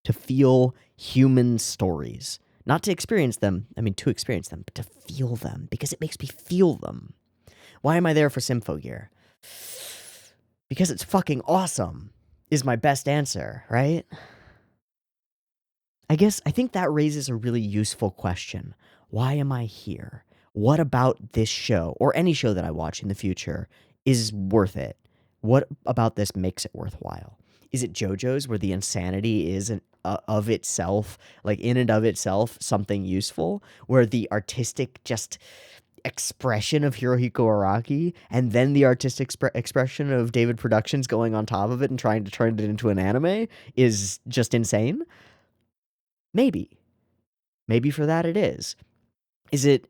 Speaker 1: To feel human stories. Not to experience them, to experience them, but to feel them, because it makes me feel them. Why am I there for Symphogear? Because it's fucking awesome, is my best answer, right? I think that raises a really useful question. Why am I here? What about this show, or any show that I watch in the future, is worth it? What about this makes it worthwhile? Is it JoJo's, where the insanity is of itself, like in and of itself, something useful? Where the artistic just expression of Hirohiko Araki, and then the artistic expression of David Productions going on top of it and trying to turn it into an anime is just insane? Maybe for that it is. Is it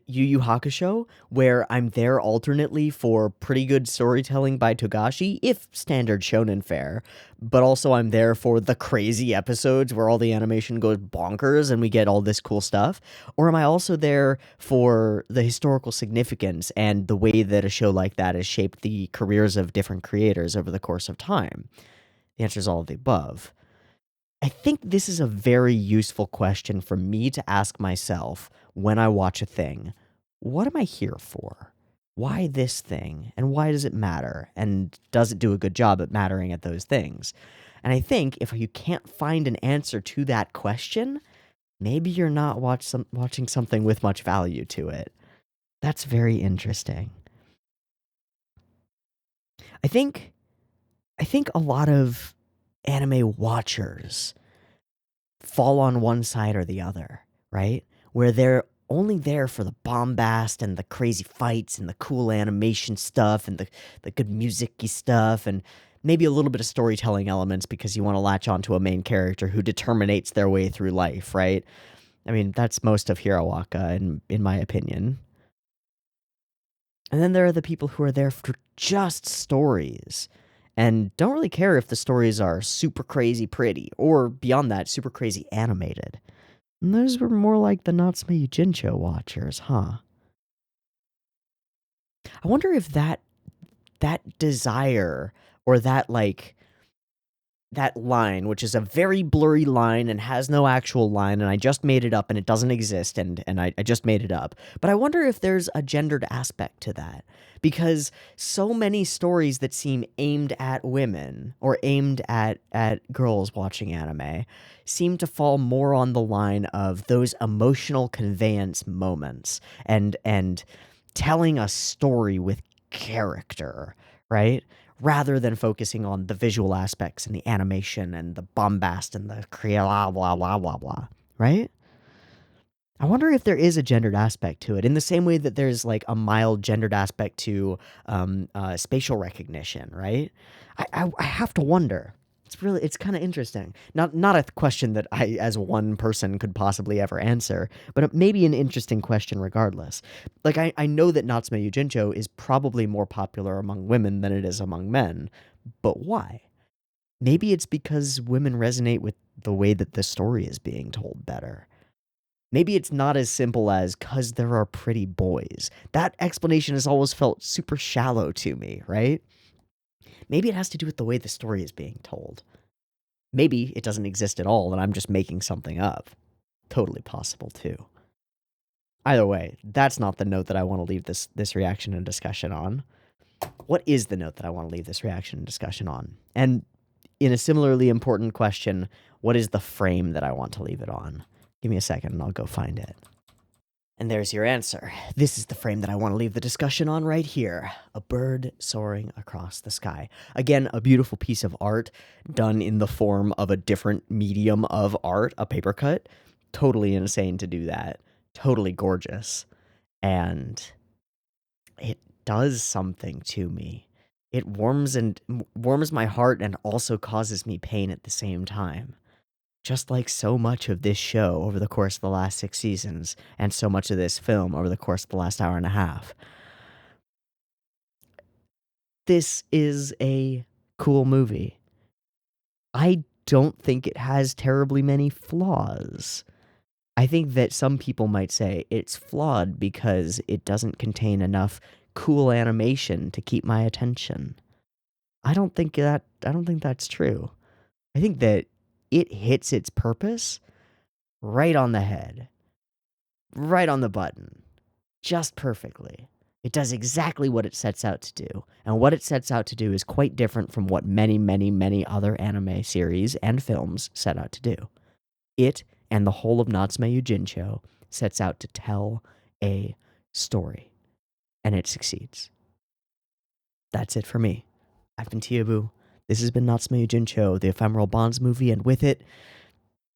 Speaker 1: Yu Hakusho, where I'm there alternately for pretty good storytelling by Togashi, if standard shonen fare, but also I'm there for the crazy episodes where all the animation goes bonkers and we get all this cool stuff? Or am I also there for the historical significance and the way that a show like that has shaped the careers of different creators over the course of time? The answer is all of the above. I think this is a very useful question for me to ask myself when I watch a thing. What am I here for? Why this thing? And why does it matter? And does it do a good job at mattering at those things? And I think if you can't find an answer to that question, maybe you're not watching something with much value to it. That's very interesting. I think a lot of anime watchers fall on one side or the other, right? Where they're only there for the bombast and the crazy fights and the cool animation stuff and the good music-y stuff and maybe a little bit of storytelling elements because you want to latch onto a main character who determinates their way through life, right? I mean, that's most of Hirawaka, in my opinion. And then there are the people who are there for just stories and don't really care if the stories are super crazy pretty or, beyond that, super crazy animated. And those were more like the Natsume Yuujinchou watchers, huh? I wonder if that desire or that line, which is a very blurry line and has no actual line, and I just made it up and it doesn't exist, and I just made it up. But I wonder if there's a gendered aspect to that. Because so many stories that seem aimed at women or aimed at girls watching anime seem to fall more on the line of those emotional conveyance moments and telling a story with character, right? Rather than focusing on the visual aspects and the animation and the bombast and the blah, blah, blah, blah, blah, right? I wonder if there is a gendered aspect to it, in the same way that there's like a mild gendered aspect to spatial recognition, right? I have to wonder. It's kind of interesting. Not a question that I, as one person, could possibly ever answer, but maybe an interesting question regardless. Like, I know that Natsume Yuujinchou is probably more popular among women than it is among men, but why? Maybe it's because women resonate with the way that the story is being told better. Maybe it's not as simple as 'cause there are pretty boys. That explanation has always felt super shallow to me, right? Maybe it has to do with the way the story is being told. Maybe it doesn't exist at all and I'm just making something up. Totally possible too. Either way, that's not the note that I want to leave this reaction and discussion on. What is the note that I want to leave this reaction and discussion on? And in a similarly important question, what is the frame that I want to leave it on? Give me a second and I'll go find it. And there's your answer. This is the frame that I want to leave the discussion on right here. A bird soaring across the sky. Again, a beautiful piece of art done in the form of a different medium of art, a paper cut. Totally insane to do that. Totally gorgeous. And it does something to me. It warms my heart and also causes me pain at the same time. Just like so much of this show over the course of the last 6 seasons, and so much of this film over the course of the last hour and a half. This is a cool movie. I don't think it has terribly many flaws. I think that some people might say it's flawed because it doesn't contain enough cool animation to keep my attention. I don't think that's true. I think that it hits its purpose right on the head. Right on the button. Just perfectly. It does exactly what it sets out to do. And what it sets out to do is quite different from what many, many, many other anime series and films set out to do. It and the whole of Natsume Yuujinchou sets out to tell a story. And it succeeds. That's it for me. I've been Teeaboo. This has been Natsume Yuujinchou, the Ephemeral Bonds movie, and with it,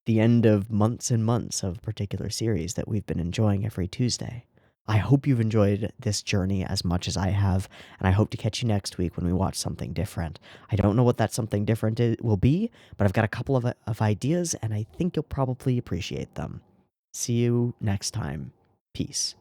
Speaker 1: the end of months and months of a particular series that we've been enjoying every Tuesday. I hope you've enjoyed this journey as much as I have, and I hope to catch you next week when we watch something different. I don't know what that something different will be, but I've got a couple of ideas, and I think you'll probably appreciate them. See you next time. Peace.